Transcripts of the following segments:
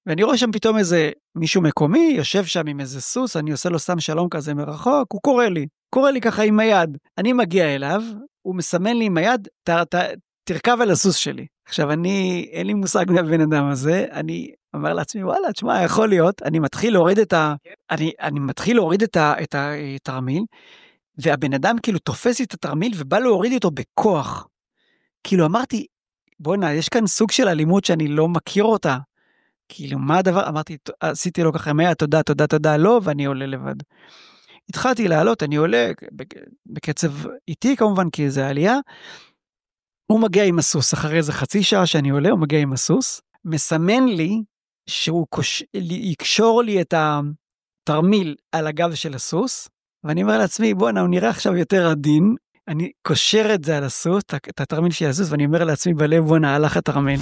ואני רואה שם פתאום איזה מישהו מקומי, יושב שם עם איזה סוס, אני עושה לו סתם שלום כזה מרחוק, הוא קורא לי ככה עם היד. אני מגיע אליו, הוא מסמן לי עם היד, תרכב על הסוס שלי. עכשיו אין לי מושג מהבן אדם הזה, אני אומר לעצמי, וואלה, תשמע, יכול להיות, אני מתחיל להוריד את התרמיל, והבן אדם כאילו תופס את התרמיל ובא להוריד אותו בכוח. כאילו אמרתי, בוא'נה, יש כאן סוג של אלימות שאני לא מכיר אותה. כאילו, מה הדבר? אמרתי, עשיתי לו ככה, מאה, תודה, לא, ואני עולה לבד. התחלתי לעלות, אני עולה בקצב איטי כמובן, כי זה עלייה. הוא מגיע עם הסוס, אחרי איזה חצי שעה שאני עולה, הוא מגיע עם הסוס, מסמן לי שהוא יקשור לי את התרמיל על הגב של הסוס, ואני אומר לעצמי, בוא'נה, הוא נראה עכשיו יותר עדין, אני קושר את זה על הסוס, את התרמיל של הסוס, ואני אומר לעצמי בלב, בוא'נה, הלך התרמיל.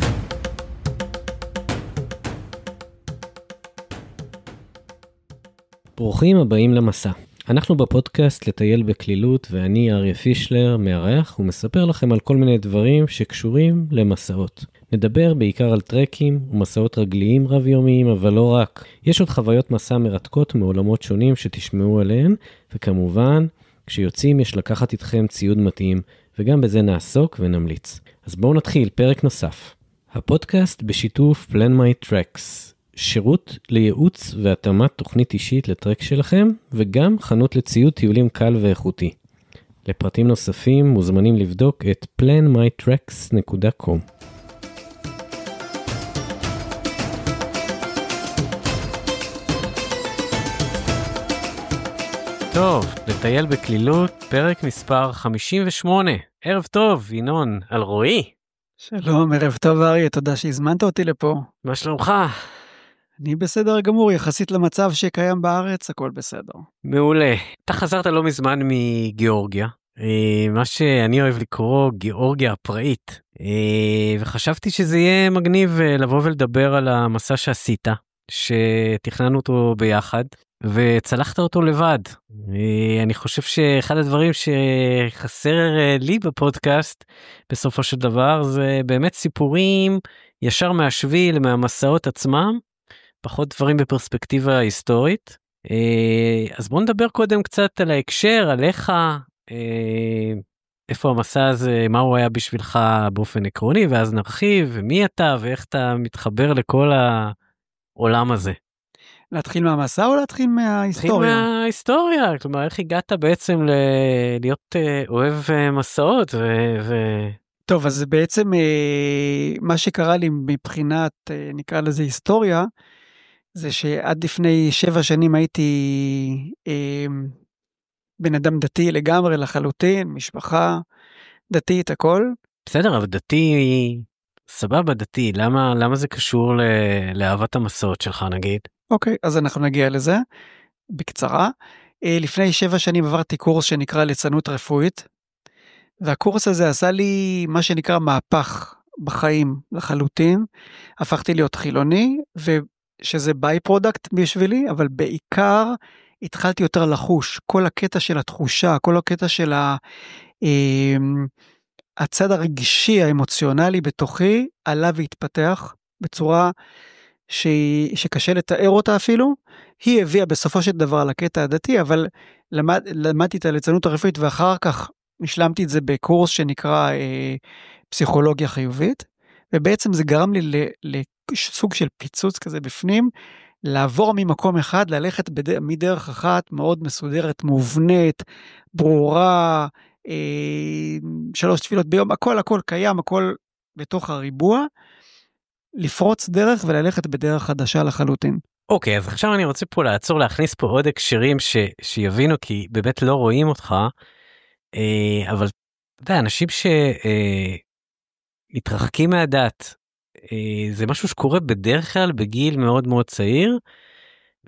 ברוכים הבאים למסע. אנחנו בפודקאסט לטייל בקלילות, ואני אריה פישלר, מארח, ומספר לכם על כל מיני דברים שקשורים למסעות. נדבר בעיקר על טרקים ומסעות רגליים רב-יומיים, אבל לא רק. יש עוד חוויות מסע מרתקות מעולמות שונים שתשמעו עליהן, וכמובן, כשיוצאים יש לקחת איתכם ציוד מתאים, וגם בזה נעסוק ונמליץ. אז בואו נתחיל, פרק נוסף. הפודקאסט בשיתוף Plan My Tracks. שירות לייעוץ והתאמת תוכנית אישית לטרק שלכם, וגם חנות לציוד טיולים קל ואיכותי. לפרטים נוספים מוזמנים לבדוק את planmytracks.com. טוב, לטייל בקלילות, פרק מספר 58. ערב טוב, ינון, על רועי. שלום, ערב טוב אריה, תודה שהזמנת אותי לפה. מה שלומך? אני בסדר גמור, יחסית למצב שקיים בארץ, הכל בסדר. מעולה. אתה חזרת לא מזמן מגיאורגיה, מה שאני אוהב לקרוא גיאורגיה הפראית, וחשבתי שזה יהיה מגניב לבוא ולדבר על המסע שעשית, שתכננו אותו ביחד, וצלחת אותו לבד. אני חושב שאחד הדברים שחסר לי בפודקאסט, בסופו של דבר, זה באמת סיפורים ישר מהשביל, מהמסעות עצמם, פחות דברים בפרספקטיבה היסטורית. אז בואו נדבר קודם קצת על ההקשר, עליך, איפה המסע הזה, מה הוא היה בשבילך באופן עקרוני, ואז נרחיב, ומי אתה, ואיך אתה מתחבר לכל העולם הזה. להתחיל מהמסע או להתחיל מההיסטוריה? להתחיל מההיסטוריה, כלומר, איך הגעת בעצם להיות אוהב מסעות, טוב, אז בעצם מה שקרה לי מבחינת, נקרא לזה היסטוריה, זה שעד לפני 7 שנים הייתי בן אדם דתי לגמרי, לחלוטין, משפחה, דתית, הכל. בסדר, אבל דתי, סבבה דתי, למה זה קשור לאהבת המסעות שלך נגיד? אוקיי, אז אנחנו נגיע לזה, בקצרה. לפני 7 שנים עברתי קורס שנקרא ליצנות רפואית, והקורס הזה עשה לי מה שנקרא מהפך בחיים לחלוטין, הפכתי להיות חילוני, שזה ביי פרודקט בשבילי, אבל בעיקר התחלתי יותר לחוש, כל הקטע של התחושה, כל הקטע של הצד הרגשי, האמוציונלי בתוכי, עלה והתפתח בצורה שקשה לתאר אותה אפילו. היא הביאה בסופו של דבר לקטע הדתי, אבל למדתי את הליצנות הרפואית, ואחר כך השלמתי את זה בקורס שנקרא פסיכולוגיה חיובית, ובעצם זה גרם לי לסוג של פיצוץ כזה בפנים, לעבור ממקום אחד, ללכת מדרך אחת מאוד מסודרת, מובנית, ברורה, 3 תפילות ביום, הכל קיים, הכל בתוך הריבוע, לפרוץ דרך וללכת בדרך חדשה לחלוטין. אוקיי, אז עכשיו אני רוצה פה לעצור, להכניס פה עוד הקשרים שיבינו, כי באמת לא רואים אותך, אבל אתה יודע, אנשים שמתרחקים מהדת, זה משהו שקורה בדרך כלל בגיל מאוד מאוד צעיר,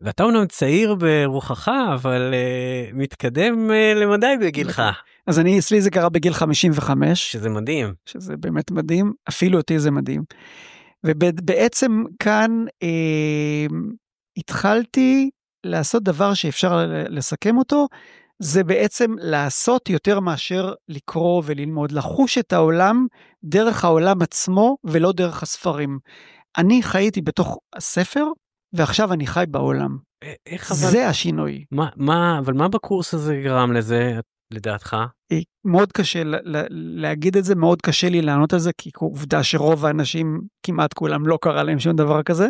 ואתה אומנם צעיר ברוחך, אבל מתקדם למדי בגילך. אז אצלי זה קרה בגיל 55. שזה מדהים. שזה באמת מדהים, אפילו אותי זה מדהים. ובעצם כאן התחלתי לעשות דבר שאפשר לסכם אותו, זה בעצם לעשות יותר מאשר לקרוא וללמוד, לחוש את העולם דרך העולם עצמו ולא דרך הספרים. אני חייתי בתוך הספר, ועכשיו אני חי בעולם. זה השינוי. אבל מה בקורס הזה גרם לזה, לדעתך? מאוד קשה להגיד את זה, מאוד קשה לי לענות על זה, כי עובדה שרוב האנשים, כמעט כולם, לא קרה להם שום דבר כזה,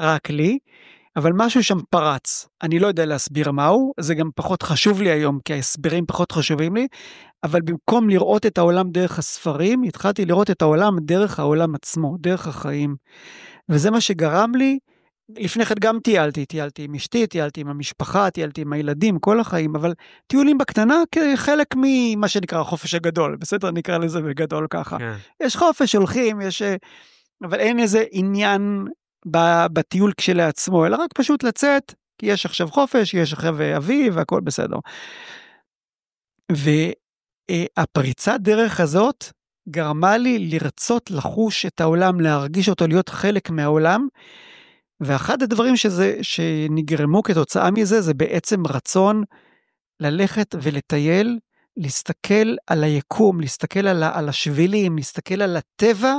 רק לי, אבל משהו שם פרץ. אני לא יודע להסביר מהו, זה גם פחות חשוב לי היום, כי ההסברים פחות חשובים לי, אבל במקום לראות את העולם דרך הספרים, התחלתי לראות את העולם דרך העולם עצמו, דרך החיים. וזה מה שגרם לי, לפני כן גם טיילתי עם אשתי, טיילתי עם המשפחה, טיילתי עם הילדים, כל החיים, אבל טיולים בקטנה כחלק ממה שנקרא החופש הגדול, בסדר? נקרא לזה בגדול ככה. יש חופש, הולכים, אבל אין איזה עניין בטיול כשלעצמו, אלא רק פשוט לצאת, כי יש עכשיו חופש, יש עכשיו אביב, והכל בסדר. והפריצת דרך הזאת גרמה לי לרצות לחוש את העולם, להרגיש אותו, להיות חלק מהעולם, ואחד הדברים שנגרמו כתוצאה מזה, זה בעצם רצון ללכת ולטייל, להסתכל על היקום, להסתכל על השבילים, להסתכל על הטבע,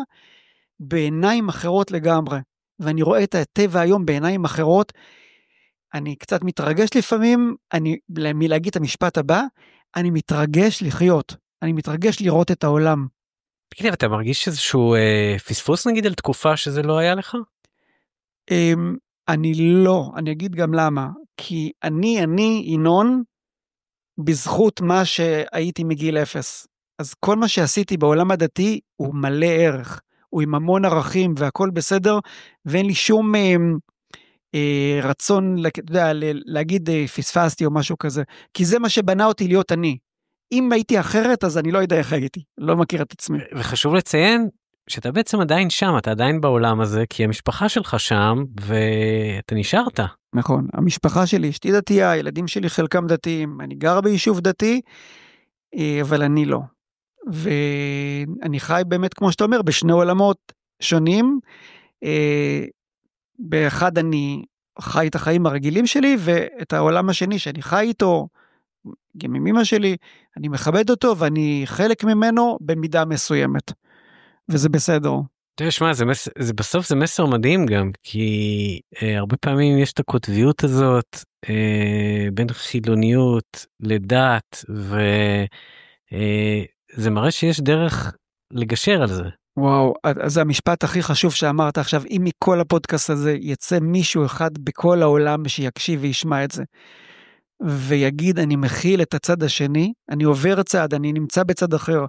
בעיניים אחרות לגמרי. ואני רואה את הטבע היום בעיניים אחרות, אני קצת מתרגש לפעמים, מלהגיד את המשפט הבא, אני מתרגש לחיות, אני מתרגש לראות את העולם. תגיד, אתה מרגיש איזשהו פספוס נגיד על תקופה שזה לא היה לך? אני לא, אני אגיד גם למה, כי אני, ינון, בזכות מה שהייתי מגיל 0. אז כל מה שעשיתי בעולם הדתי הוא מלא ערך, הוא עם המון ערכים והכל בסדר, ואין לי שום רצון להגיד פספסתי או משהו כזה, כי זה מה שבנה אותי להיות אני. אם הייתי אחרת, אז אני לא יודע איך הייתי, לא מכיר את עצמי. וחשוב לציין שאתה בעצם עדיין שם, אתה עדיין בעולם הזה, כי המשפחה שלך שם, ואתה נשארת. נכון, המשפחה שלי, אשתי דתייה, הילדים שלי חלקם דתיים, אני גר ביישוב דתי, אבל אני לא. ואני חי באמת, כמו שאתה אומר, בשני עולמות שונים, באחד אני חי את החיים הרגילים שלי, ואת העולם השני שאני חי איתו, גם עם אמא שלי, אני מכבד אותו, ואני חלק ממנו במידה מסוימת. וזה בסדר. תשמע, בסוף זה מסר מדהים גם, כי הרבה פעמים יש את הקוטביות הזאת, בין חילוניות לדת, וזה מראה שיש דרך לגשר על זה. וואו, אז זה המשפט הכי חשוב שאמרת עכשיו, אם מכל הפודקאסט הזה יצא מישהו אחד בכל העולם שיקשיב וישמע את זה, ויגיד אני מכיל את הצד השני, אני עובר צד, אני נמצא בצד אחר,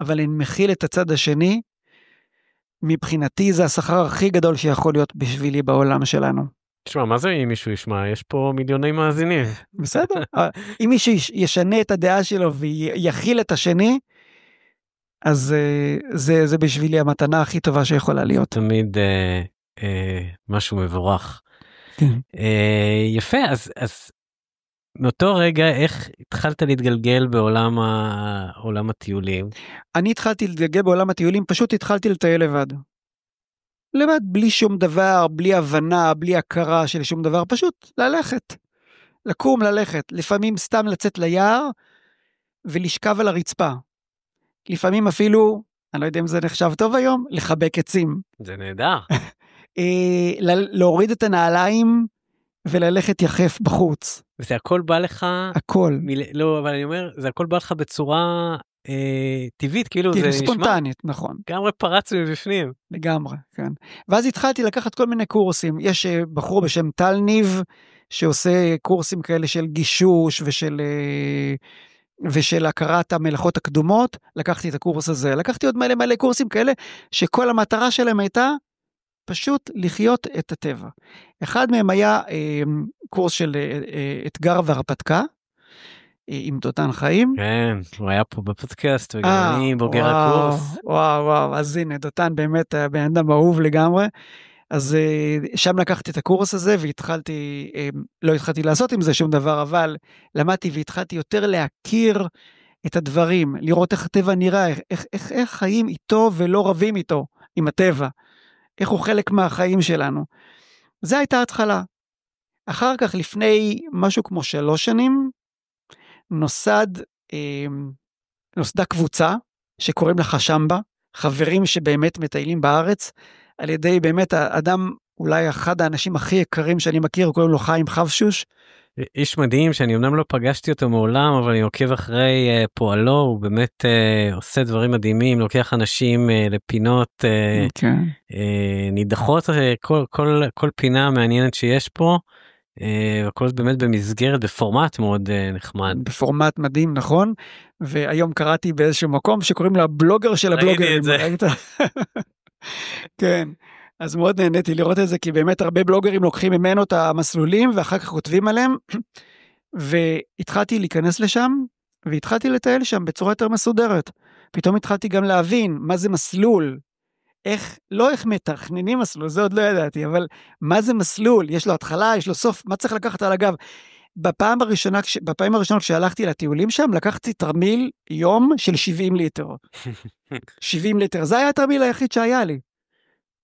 אבל אני מכיל את הצד השני, מבחינתי זה השכר הכי גדול שיכול להיות בשבילי בעולם שלנו. תשמע, מה זה אם מישהו ישמע? יש פה מיליוני מאזינים. בסדר, אם מישהו ישנה את הדעה שלו ויכיל את השני, אז זה בשבילי המתנה הכי טובה שיכולה להיות. תמיד משהו מבורך. יפה, אז מאותו רגע איך התחלת להתגלגל בעולם הטיולים? אני התחלתי להתגלגל בעולם הטיולים, פשוט התחלתי לטייל לבד. לבד, בלי שום דבר, בלי הבנה, בלי הכרה של שום דבר, פשוט ללכת. לקום, ללכת. לפעמים סתם לצאת ליער ולשכב על הרצפה. לפעמים אפילו, אני לא יודע אם זה נחשב טוב היום, לחבק עצים. זה נהדר. להוריד את הנעליים וללכת יחף בחוץ. וזה הכל בא לך? הכל. לא, אבל אני אומר, זה הכל בא לך בצורה טבעית, כאילו זה נשמע? ספונטנית, נכון. לגמרי פרץ מבפנים. לגמרי, כן. ואז התחלתי לקחת כל מיני קורסים. יש בחור בשם טל ניב, שעושה קורסים כאלה של גישוש ושל הכרת המלאכות הקדומות. לקחתי את הקורס הזה. לקחתי עוד מלא קורסים כאלה, שכל המטרה שלהם הייתה פשוט לחיות את הטבע. אחד מהם היה קורס של אתגר והרפתקה, עם דותן חיים. כן, הוא היה פה בפודקאסט, וגם אני בוגר הקורס. וואו, אז הנה, דותן באמת בן אדם אהוב לגמרי. אז שם לקחתי את הקורס הזה, והתחלתי, לא התחלתי לעשות עם זה שום דבר, אבל למדתי והתחלתי יותר להכיר את הדברים, לראות איך הטבע נראה, איך חיים איתו ולא רבים איתו, עם הטבע. איך הוא חלק מהחיים שלנו. זה הייתה התחלה. אחר כך, לפני משהו כמו 3 שנים, נוסדה קבוצה, שקוראים לה חשמבה, חברים שבאמת מטיילים בארץ, על ידי באמת האדם, אולי אחד האנשים הכי יקרים שאני מכיר, קוראים לו חיים חבשוש. איש מדהים שאני אמנם לא פגשתי אותו מעולם, אבל אני עוקב אחרי פועלו, הוא באמת עושה דברים מדהימים, לוקח אנשים לפינות נידחות, כל פינה מעניינת שיש פה, הכל באמת במסגרת, בפורמט מאוד נחמד. בפורמט מדהים, נכון? והיום קראתי באיזשהו מקום שקוראים לה בלוגר של הבלוגרים. ראיתי את זה. כן. אז מאוד נהניתי לראות את זה, כי באמת הרבה בלוגרים לוקחים ממנו את המסלולים, ואחר כך כותבים עליהם, והתחלתי להיכנס לשם, והתחלתי לטייל שם בצורה יותר מסודרת. פתאום התחלתי גם להבין מה זה מסלול, לא איך מתכננים מסלול, זה עוד לא ידעתי, אבל מה זה מסלול? יש לו התחלה, יש לו סוף, מה צריך לקחת על הגב? בפעם הראשונה כשהלכתי לטיולים שם, לקחתי תרמיל יום של 70 ליטר. 70 ליטר, זה היה התרמיל היחיד שהיה לי.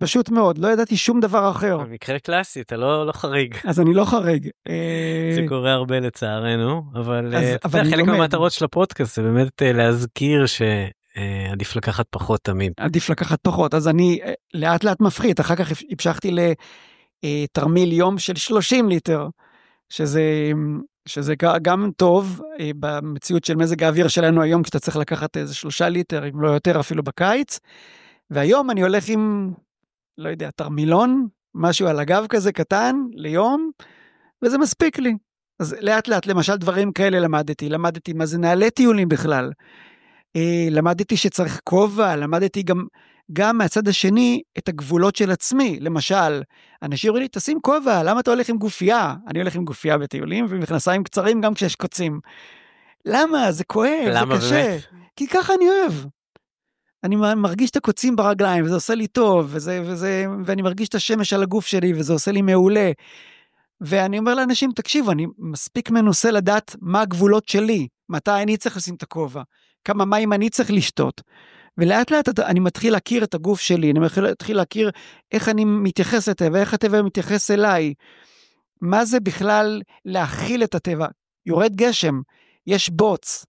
פשוט מאוד, לא ידעתי שום דבר אחר. מקרה קלאסי, אתה לא חריג. אז אני לא חריג. זה קורה הרבה לצערנו, אבל חלק מהמטרות של הפודקאסט זה באמת להזכיר שעדיף לקחת פחות תמיד. עדיף לקחת פחות, אז אני לאט לאט מפחית, אחר כך המשכתי לתרמיל יום של 30 ליטר, שזה גם טוב במציאות של מזג האוויר שלנו היום, כשאתה צריך לקחת איזה 3 ליטר, אם לא יותר אפילו בקיץ, והיום אני הולך עם, לא יודע, תרמילון, משהו על הגב כזה קטן ליום, וזה מספיק לי. אז לאט לאט, למשל דברים כאלה למדתי מה זה נעלי טיולים בכלל, למדתי שצריך כובע, למדתי גם מהצד השני את הגבולות של עצמי, למשל, אנשים אומרים לי, תשים כובע, למה אתה הולך עם גופייה? אני הולך עם גופייה בטיולים, ומכנסיים קצרים גם כשיש קוצים. למה? זה כואב, זה קשה. באמת? כי ככה אני אוהב. אני מרגיש את הקוצים ברגליים, וזה עושה לי טוב, ואני מרגיש את השמש על הגוף שלי, וזה עושה לי מעולה. ואני אומר לאנשים, תקשיבו, אני מספיק מנוסה לדעת מה הגבולות שלי, מתי אני צריך לשים את הכובע, כמה מים אני צריך לשתות. ולאט לאט אני מתחיל להכיר את הגוף שלי, אני מתחיל להכיר איך אני מתייחס לטבע, איך הטבע מתייחס אליי, מה זה בכלל להכיל את הטבע. יורד גשם, יש בוץ,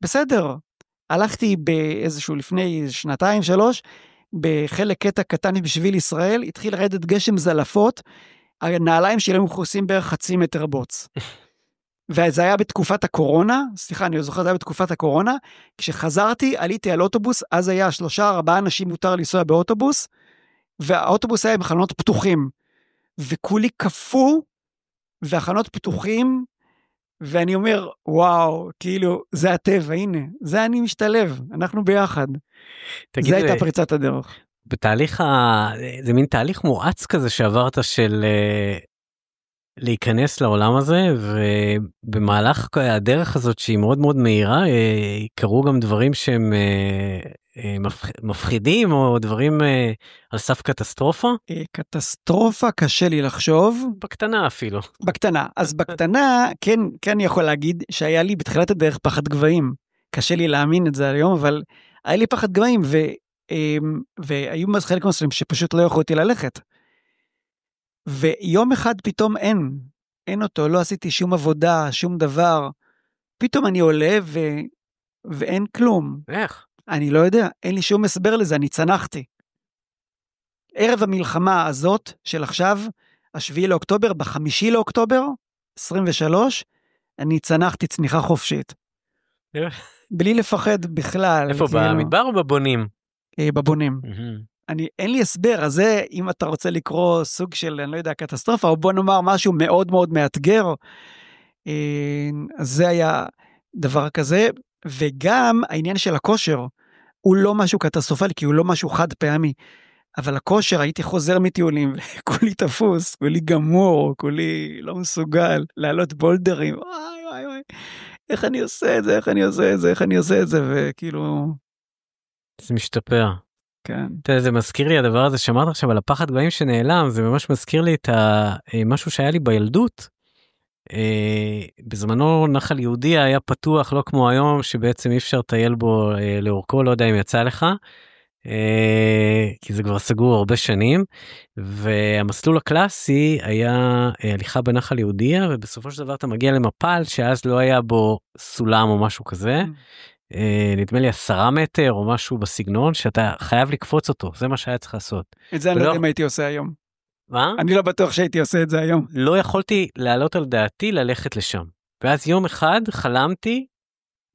בסדר. הלכתי באיזשהו לפני 2-3, בחלק קטע קטן בשביל ישראל, התחיל לרדת גשם זלפות, הנעליים שלהם מכוסים בערך 0.5 מטר בוץ. וזה היה בתקופת הקורונה, סליחה, אני זוכר, זה היה בתקופת הקורונה, כשחזרתי, עליתי על אוטובוס, אז היה 3-4 אנשים מותר לנסוע באוטובוס, והאוטובוס היה עם חלונות פתוחים, וכולי קפוא, והחלונות פתוחים, ואני אומר, וואו, כאילו, זה הטבע, הנה, זה אני משתלב, אנחנו ביחד. זה הייתה פריצת הדרך. בתהליך, זה מין תהליך מואץ כזה שעברת של להיכנס לעולם הזה, ובמהלך הדרך הזאת שהיא מאוד מאוד מהירה, קרו גם דברים שהם מפחידים, או דברים על סף קטסטרופה? קטסטרופה קשה לי לחשוב. בקטנה אפילו. בקטנה. אז בקטנה, כן יכול להגיד שהיה לי בתחילת הדרך פחד גבהים. קשה לי להאמין את זה היום, אבל היה לי פחד גבהים, והיו חלק מסוים שפשוט לא יכולתי ללכת. ויום אחד פתאום אין אותו, לא עשיתי שום עבודה, שום דבר. פתאום אני עולה ואין כלום. איך? אני לא יודע, אין לי שום הסבר לזה, אני צנחתי. ערב המלחמה הזאת של עכשיו, 7 לאוקטובר, ב5 לאוקטובר, 23, אני צנחתי צניחה חופשית. בלי לפחד בכלל. איפה, במדבר או בבונים? בבונים. אין לי הסבר, אז זה, אם אתה רוצה לקרוא סוג של, אני לא יודע, קטסטרופה, או בוא נאמר משהו מאוד מאוד מאתגר, אז זה היה דבר כזה, וגם העניין של הכושר, הוא לא משהו קטסטרופלי, כי הוא לא משהו חד פעמי, אבל הכושר, הייתי חוזר מטיולים, כולי תפוס, כולי גמור, כולי לא מסוגל, לעלות בולדרים, וואי, איך אני עושה את זה, איך אני עושה את זה, וכאילו... זה משתפר. כן. זה מזכיר לי הדבר הזה שאמרת עכשיו על הפחד גבהים שנעלם, זה ממש מזכיר לי את משהו שהיה לי בילדות. בזמנו נחל יהודי היה פתוח, לא כמו היום, שבעצם אי אפשר לטייל בו לאורכו, לא יודע אם יצא לך, כי זה כבר סגור הרבה שנים, והמסלול הקלאסי היה הליכה בנחל יהודיה, ובסופו של דבר אתה מגיע למפל, שאז לא היה בו סולם או משהו כזה, נדמה לי 10 מטר או משהו בסגנון, שאתה חייב לקפוץ אותו, זה מה שהיה צריך לעשות. את זה אני לא יודע אם הייתי עושה היום. מה? אני לא בטוח שהייתי עושה את זה היום. לא יכולתי להעלות על דעתי ללכת לשם. ואז יום אחד חלמתי,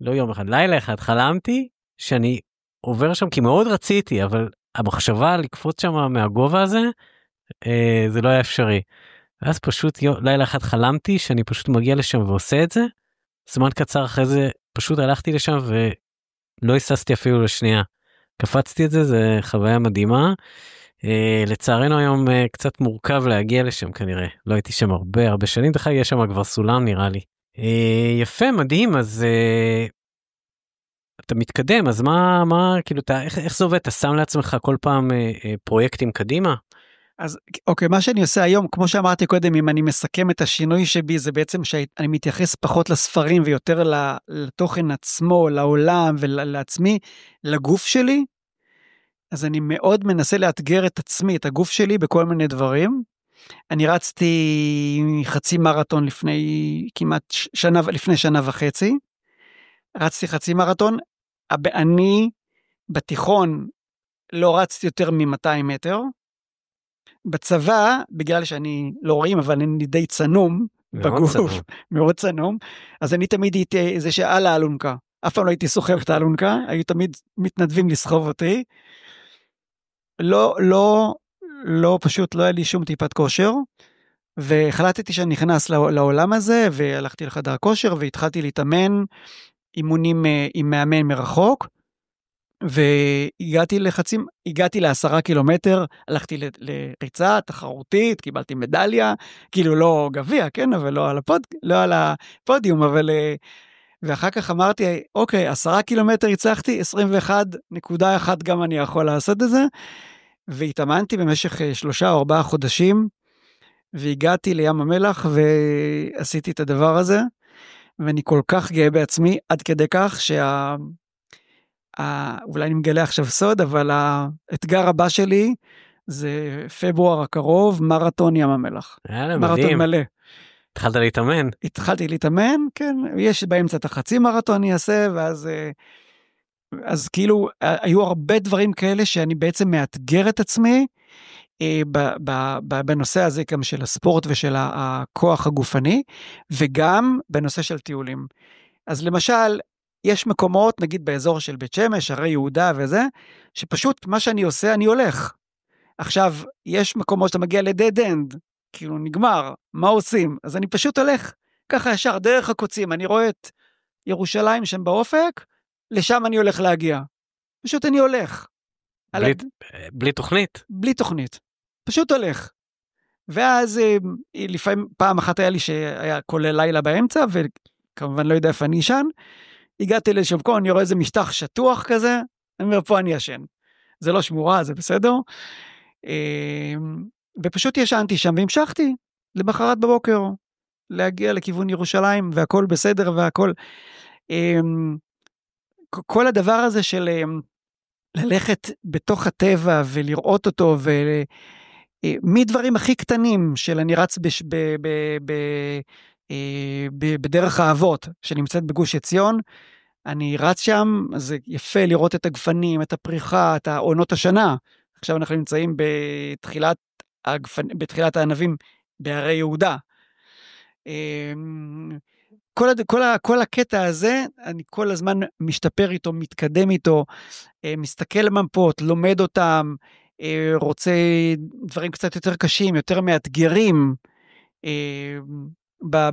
לא יום אחד, לילה אחד חלמתי, שאני עובר שם, כי מאוד רציתי, אבל המחשבה לקפוץ שם מהגובה הזה, זה לא היה אפשרי. ואז פשוט לילה אחד חלמתי שאני פשוט מגיע לשם ועושה את זה, זמן קצר אחרי זה פשוט הלכתי לשם ולא היססתי אפילו לשנייה. קפצתי את זה, זה חוויה מדהימה. לצערנו היום קצת מורכב להגיע לשם כנראה. לא הייתי שם הרבה שנים, דרך יש שם כבר סולם נראה לי. יפה, מדהים, אז אתה מתקדם, אז מה כאילו, איך זה עובד? אתה שם לעצמך כל פעם פרויקטים קדימה? אז אוקיי, מה שאני עושה היום, כמו שאמרתי קודם, אם אני מסכם את השינוי שבי, זה בעצם שאני מתייחס פחות לספרים ויותר לתוכן עצמו, לעולם ולעצמי, לגוף שלי, אז אני מאוד מנסה לאתגר את עצמי, את הגוף שלי בכל מיני דברים. אני רצתי חצי מרתון לפני כמעט לפני שנה וחצי, רצתי חצי מרתון, אני בתיכון לא רצתי יותר מ-200 מטר, בצבא, בגלל שאני לא רואים, אבל אני די צנום בגוף, מאוד צנום, אז אני תמיד הייתי איזה שעל האלונקה, אף פעם לא הייתי סוחב את האלונקה, היו תמיד מתנדבים לסחוב אותי, פשוט לא היה לי שום טיפת כושר, והחלטתי שאני נכנס לעולם הזה, והלכתי לחדר כושר, והתחלתי להתאמן, אימונים עם מאמן מרחוק, והגעתי הגעתי ל10 קילומטר, הלכתי לריצה תחרותית, קיבלתי מדליה, כאילו לא גביע, כן, אבל לא על הפודיום, אבל, ואחר כך אמרתי, אוקיי, 10 קילומטר הצלחתי, 21.1 גם אני יכול לעשות את זה, והתאמנתי במשך 3 או 4 חודשים, והגעתי לים המלח, ועשיתי את הדבר הזה, ואני כל כך גאה בעצמי, עד כדי כך אולי אני מגלה עכשיו סוד, אבל האתגר הבא שלי, זה פברואר הקרוב, מרתון ים המלח. מרתון מלא. התחלת להתאמן? התחלתי להתאמן, כן, יש באמצע את החצי מרתון אני אעשה, אז כאילו, היו הרבה דברים כאלה, שאני בעצם מאתגר את עצמי, בנושא הזה גם של הספורט, ושל הכוח הגופני, וגם בנושא של טיולים. אז למשל, יש מקומות, נגיד באזור של בית שמש, הרי יהודה וזה, שפשוט מה שאני עושה, אני הולך. עכשיו, יש מקומות שאתה מגיע לדד אנד, כאילו נגמר, מה עושים? אז אני פשוט הולך, ככה ישר, דרך הקוצים, אני רואה את ירושלים שם באופק, לשם אני הולך להגיע. פשוט אני הולך. בלי תוכנית? בלי תוכנית. פשוט הולך. ואז לפעמים פעם אחת היה לי שהיה כולל לילה באמצע, וכמובן לא יודע איפה אני ישן, הגעתי לשם פה, אני רואה איזה משטח שטוח כזה, אני אומר, פה אני ישן. זה לא שמורה, זה בסדר. ופשוט ישנתי שם, והמשכתי למחרת בבוקר, להגיע לכיוון ירושלים, והכל בסדר, והכל. כל הדבר הזה של ללכת בתוך הטבע, ולראות אותו, מדברים הכי קטנים, של אני רץ בדרך האבות, שנמצאת בגוש עציון, אני רץ שם, זה יפה לראות את הגפנים, את הפריחה, את העונות השנה. עכשיו אנחנו נמצאים בתחילת הענבים בהרי יהודה. כל הקטע הזה, אני כל הזמן משתפר איתו, מתקדם איתו, מסתכל למפות, לומד אותם, רוצה דברים קצת יותר קשים, יותר מאתגרים,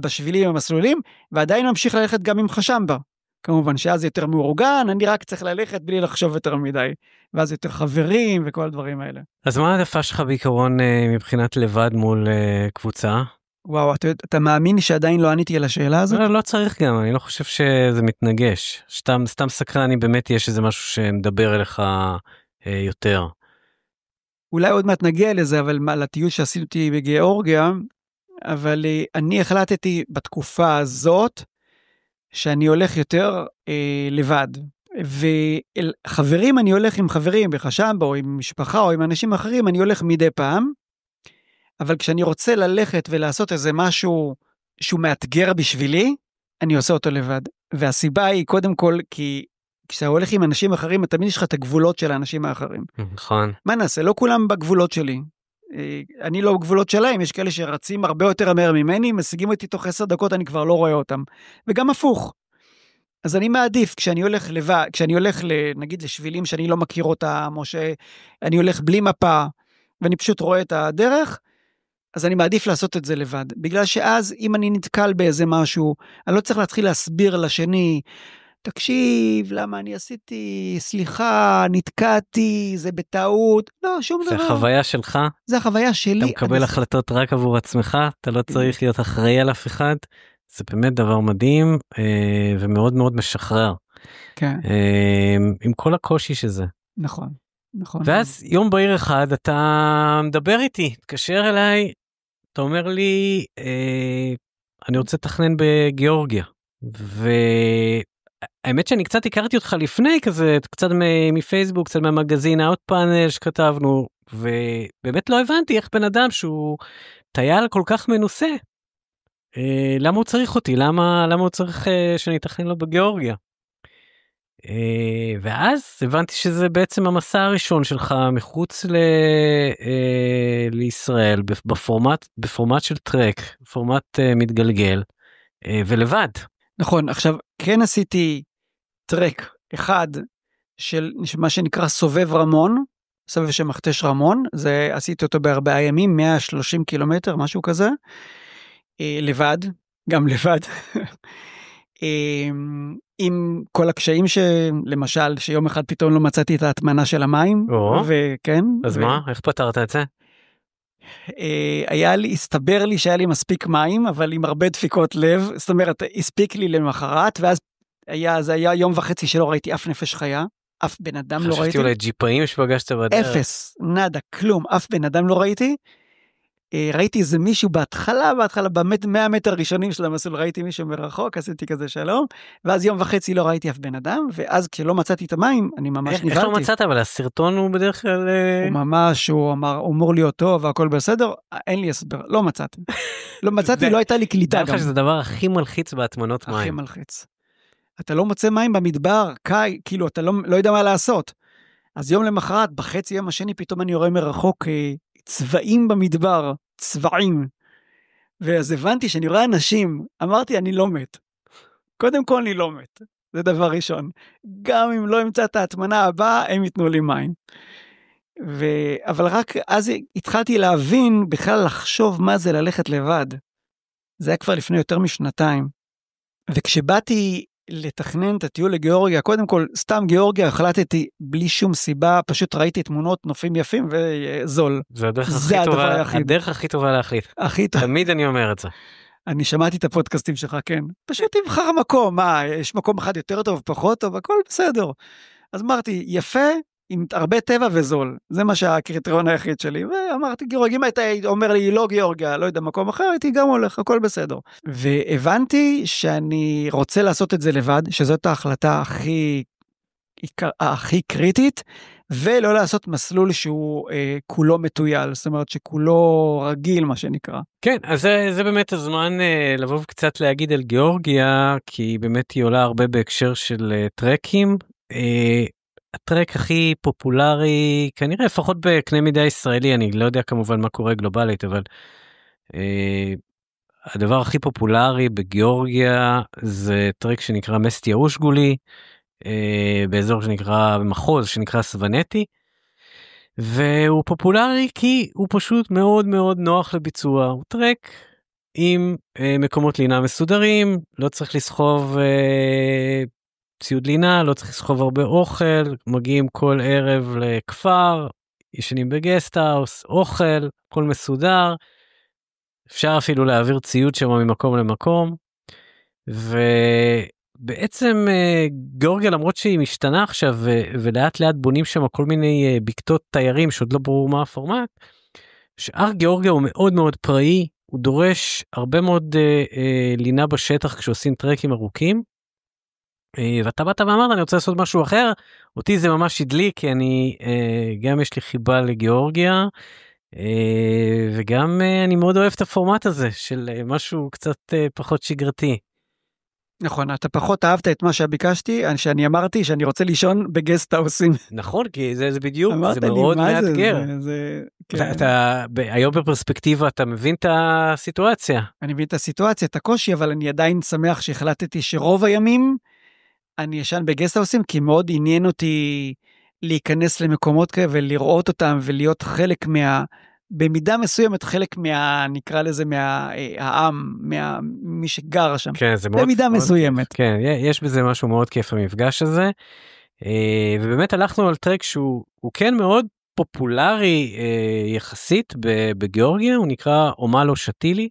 בשבילים המסלולים, ועדיין ממשיך ללכת גם עם חשמבה. כמובן שאז יותר מאורגן, אני רק צריך ללכת בלי לחשוב יותר מדי, ואז יותר חברים וכל הדברים האלה. אז מה העדפה שלך בעיקרון מבחינת לבד מול קבוצה? וואו, אתה מאמין שעדיין לא עניתי על השאלה הזאת? לא צריך גם, אני לא חושב שזה מתנגש. סתם סקרן, אם באמת יש איזה משהו שמדבר אליך יותר. אולי עוד מעט נגיע לזה, אבל לטיול שעשיתי בגיאורגיה, אבל אני החלטתי בתקופה הזאת, שאני הולך יותר לבד, וחברים אני הולך עם חברים בחשמבה, או עם משפחה, או עם אנשים אחרים, אני הולך מדי פעם, אבל כשאני רוצה ללכת ולעשות איזה משהו שהוא מאתגר בשבילי, אני עושה אותו לבד, והסיבה היא קודם כל כי כשאתה הולך עם אנשים אחרים, תמיד יש לך את הגבולות של האנשים האחרים. נכון. מה נעשה? לא כולם בגבולות שלי. אני לא בגבולות שלהם, יש כאלה שרצים הרבה יותר מהר ממני, משיגים אותי תוך 10 דקות, אני כבר לא רואה אותם. וגם הפוך. אז אני מעדיף, כשאני הולך נגיד לשבילים שאני לא מכיר אותם, או שאני הולך בלי מפה, ואני פשוט רואה את הדרך, אז אני מעדיף לעשות את זה לבד. בגלל שאז, אם אני נתקל באיזה משהו, אני לא צריך להתחיל להסביר לשני, תקשיב, למה אני עשיתי, סליחה, נתקעתי, זה בטעות, לא, שום דבר. זה החוויה שלך? זה החוויה שלי. אתה מקבל החלטות רק עבור עצמך, אתה לא צריך להיות אחראי על אף אחד, זה באמת דבר מדהים, ומאוד מאוד משחרר. כן. עם כל הקושי שזה. נכון, נכון. ואז יום בהיר אחד אתה מדבר איתי, תקשר אליי, אתה אומר לי, אני רוצה לתכנן בגיאורגיה, האמת שאני קצת הכרתי אותך לפני כזה, קצת מפייסבוק, קצת מהמגזין האוט פאנל שכתבנו, ובאמת לא הבנתי איך בן אדם שהוא טייל כל כך מנוסה, למה הוא צריך אותי? למה הוא צריך שאני אתכנן לו בגיאורגיה? ואז הבנתי שזה בעצם המסע הראשון שלך מחוץ לישראל, בפורמט של טרק, פורמט מתגלגל, ולבד. נכון, עכשיו כן עשיתי טרק אחד של מה שנקרא סובב רמון, סובב שמכתש רמון, זה עשיתי אותו ב4 ימים, 130 קילומטר, משהו כזה, לבד, גם לבד, עם כל הקשיים למשל, שיום אחד פתאום לא מצאתי את ההטמנה של המים, וכן. אז מה? איך פתרת את זה? הסתבר לי שהיה לי מספיק מים, אבל עם הרבה דפיקות לב, זאת אומרת, הספיק לי למחרת, ואז זה היה יום וחצי שלא ראיתי אף נפש חיה, אף בן אדם לא ראיתי. חשבתי אולי ג'יפאים שפגשת בדרך. אפס, נדה, כלום, אף בן אדם לא ראיתי. ראיתי איזה מישהו בהתחלה, באמת 100 מטר ראשונים של המסלול, ראיתי מישהו מרחוק, עשיתי כזה שלום, ואז יום וחצי לא ראיתי אף בן אדם, ואז כשלא מצאתי את המים, אני ממש נבהלתי. איך לא מצאת? אבל הסרטון הוא בדרך כלל... הוא ממש, הוא אמור להיות טוב, והכל בסדר, אין לי הסבר, לא מצאתי. לא מצאתי, לא הייתה לי קליטה גם. אני חושב שזה הדבר הכי מלחיץ בהטמנות מים. הכי מלחיץ. אתה לא מוצא מים במדבר, כאילו אתה לא יודע מה לעשות. אז יום למחרת, בחצי יום השני, פתאום אני רואה מרחוק צבעים במדבר, צבעים. ואז הבנתי שאני רואה אנשים, אמרתי, אני לא מת. קודם כל אני לא מת. זה דבר ראשון. גם אם לא אמצא את ההטמנה הבאה, הם ייתנו לי מים. אבל רק אז התחלתי להבין, בכלל לחשוב מה זה ללכת לבד. זה היה כבר לפני יותר משנתיים. וכשבאתי לתכנן את הטיול לגיאורגיה, קודם כל, סתם גיאורגיה, החלטתי בלי שום סיבה, פשוט ראיתי תמונות, נופים יפים וזול. זה הדרך הכי טובה להחליט. תמיד אני אומר את זה. אני שמעתי את הפודקאסטים שלך, כן. פשוט תבחר מקום, יש מקום אחד יותר טוב, פחות טוב, הכל בסדר. אז אמרתי, יפה, עם הרבה טבע וזול. זה מה שהקריטריון היחיד שלי. ואמרתי, גיאורגיה, אם היית אומר לי, לא גיאורגיה, לא יודע, מקום אחר, הייתי גם הולך, הכל בסדר. והבנתי שאני רוצה לעשות את זה לבד, שזאת ההחלטה הכי קריטית, ולא לעשות מסלול שהוא כולו מטויל, זאת אומרת שכולו רגיל, מה שנקרא. כן, אז זה באמת הזמן לבוא קצת להגיד על גיאורגיה, כי באמת היא עולה הרבה בהקשר של טרקים. הטרק הכי פופולרי, כנראה לפחות בקנה מידה ישראלי, אני לא יודע כמובן מה קורה גלובלית, אבל הדבר הכי פופולרי בגיאורגיה זה טרק שנקרא מסטיה אושגולי, באזור שנקרא, במחוז שנקרא סוונטי, והוא פופולרי כי הוא פשוט מאוד מאוד נוח לביצוע, הוא טרק עם מקומות לינה מסודרים, לא צריך לסחוב ציוד לינה, לא צריך לסחוב הרבה אוכל, מגיעים כל ערב לכפר, ישנים בגסטהאוס, אוכל, הכל מסודר, אפשר אפילו להעביר ציוד שם ממקום למקום, ובעצם גיאורגיה למרות שהיא משתנה עכשיו, ולאט לאט בונים שם כל מיני בקתות תיירים שעוד לא ברור מה הפורמט, שאר גיאורגיה הוא מאוד מאוד פראי, הוא דורש הרבה מאוד לינה בשטח כשעושים טרקים ארוכים, ואתה באת ואמרת אני רוצה לעשות משהו אחר, אותי זה ממש הדליק, כי אני גם יש לי חיבה לגיאורגיה, וגם אני מאוד אוהב את הפורמט הזה של משהו קצת פחות שגרתי. נכון, אתה פחות אהבת את מה שביקשתי, שאני אמרתי שאני רוצה לישון בגסט האוסים. נכון, כי זה בדיוק, זה אמרת לי, מאוד מה זה? מאתגר. כן. היום בפרספקטיבה אתה מבין את הסיטואציה. אני מבין את הסיטואציה, את הקושי, אבל אני עדיין שמח שהחלטתי שרוב הימים אני ישן בגסט האוסים, כי מאוד עניין אותי להיכנס למקומות כאלה ולראות אותם ולהיות חלק במידה מסוימת חלק נקרא לזה מהעם, מי שגר שם. כן, זה מאוד, במידה מאוד מסוימת. כיף. כן, יש בזה משהו מאוד כיף המפגש הזה. ובאמת הלכנו על טרק שהוא כן מאוד פופולרי יחסית בגיאורגיה, הוא נקרא אומלו שטילי,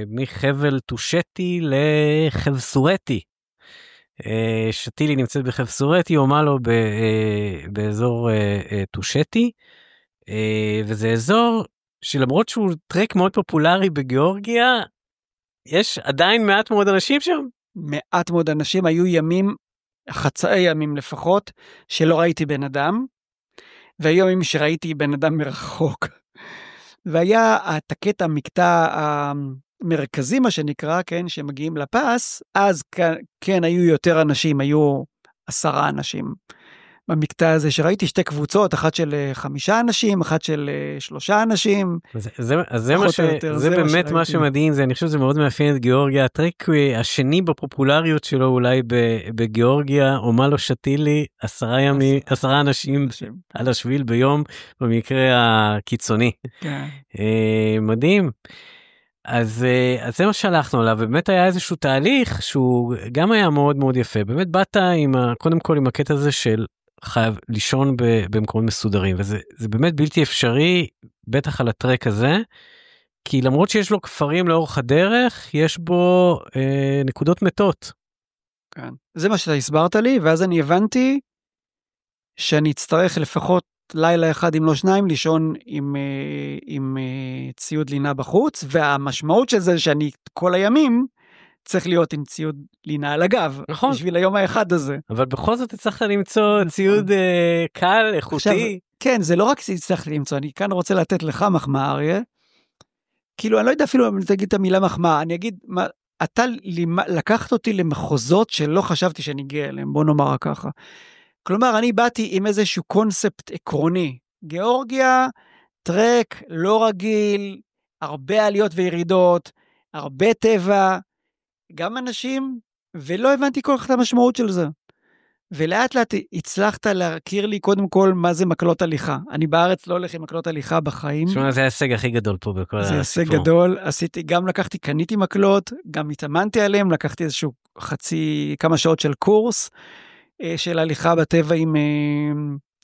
מחבל טושטי לחבסורטי. שטילי נמצאת בחבסורטי, אומלו באזור טושטי, וזה אזור שלמרות שהוא טרק מאוד פופולרי בגיאורגיה, יש עדיין מעט מאוד אנשים שם. מעט מאוד אנשים, היו ימים, חצאי ימים לפחות, שלא ראיתי בן אדם, והיו ימים שראיתי בן אדם מרחוק. והיה את הקטע, המקטע המרכזי, מה שנקרא, כן, שמגיעים לפס, אז כן, היו יותר אנשים, היו 10 אנשים. במקטע הזה שראיתי 2 קבוצות, אחת של 5 אנשים, אחת של 3 אנשים. זה באמת מה שמדהים, אני חושב שזה מאוד מאפיין את גיאורגיה. הטרק השני בפופולריות שלו אולי בגיאורגיה, אומלו שטילי, 10 אנשים על השביל ביום, במקרה הקיצוני. מדהים. אז זה מה שהלכנו עליו, ובאמת היה איזשהו תהליך שהוא גם היה מאוד מאוד יפה. באמת באת קודם כל עם הקטע הזה של חייב לישון במקומות מסודרים, וזה באמת בלתי אפשרי, בטח על הטרק הזה, כי למרות שיש לו כפרים לאורך הדרך, יש בו נקודות מתות. כן. זה מה שאתה הסברת לי, ואז אני הבנתי שאני אצטרך לפחות לילה אחד, אם לא 2, לישון עם ציוד לינה בחוץ, והמשמעות של זה שאני כל הימים צריך להיות עם ציוד לינה על הגב, נכון. בשביל היום האחד הזה. אבל בכל זאת צריך למצוא ציוד קל, איכותי. עכשיו, כן, זה לא רק שצריך למצוא, אני כאן רוצה לתת לך מחמאה, אריה. כאילו, אני לא יודע אפילו אם תגיד את המילה מחמאה, אני אגיד, אתה לקחת אותי למחוזות שלא חשבתי שאני אגיע אליהם, בוא נאמר ככה. כלומר, אני באתי עם איזשהו קונספט עקרוני. גיאורגיה, טרק, לא רגיל, הרבה עליות וירידות, הרבה טבע, גם אנשים, ולא הבנתי כל כך את המשמעות של זה. ולאט לאט הצלחת להכיר לי קודם כל מה זה מקלות הליכה. אני בארץ לא הולך עם מקלות הליכה בחיים. שמונה, זה ההישג הכי גדול פה בכל הסיפור. זה הישג גדול, גם קניתי מקלות, גם התאמנתי עליהם, לקחתי איזשהו כמה שעות של קורס, של הליכה בטבע עם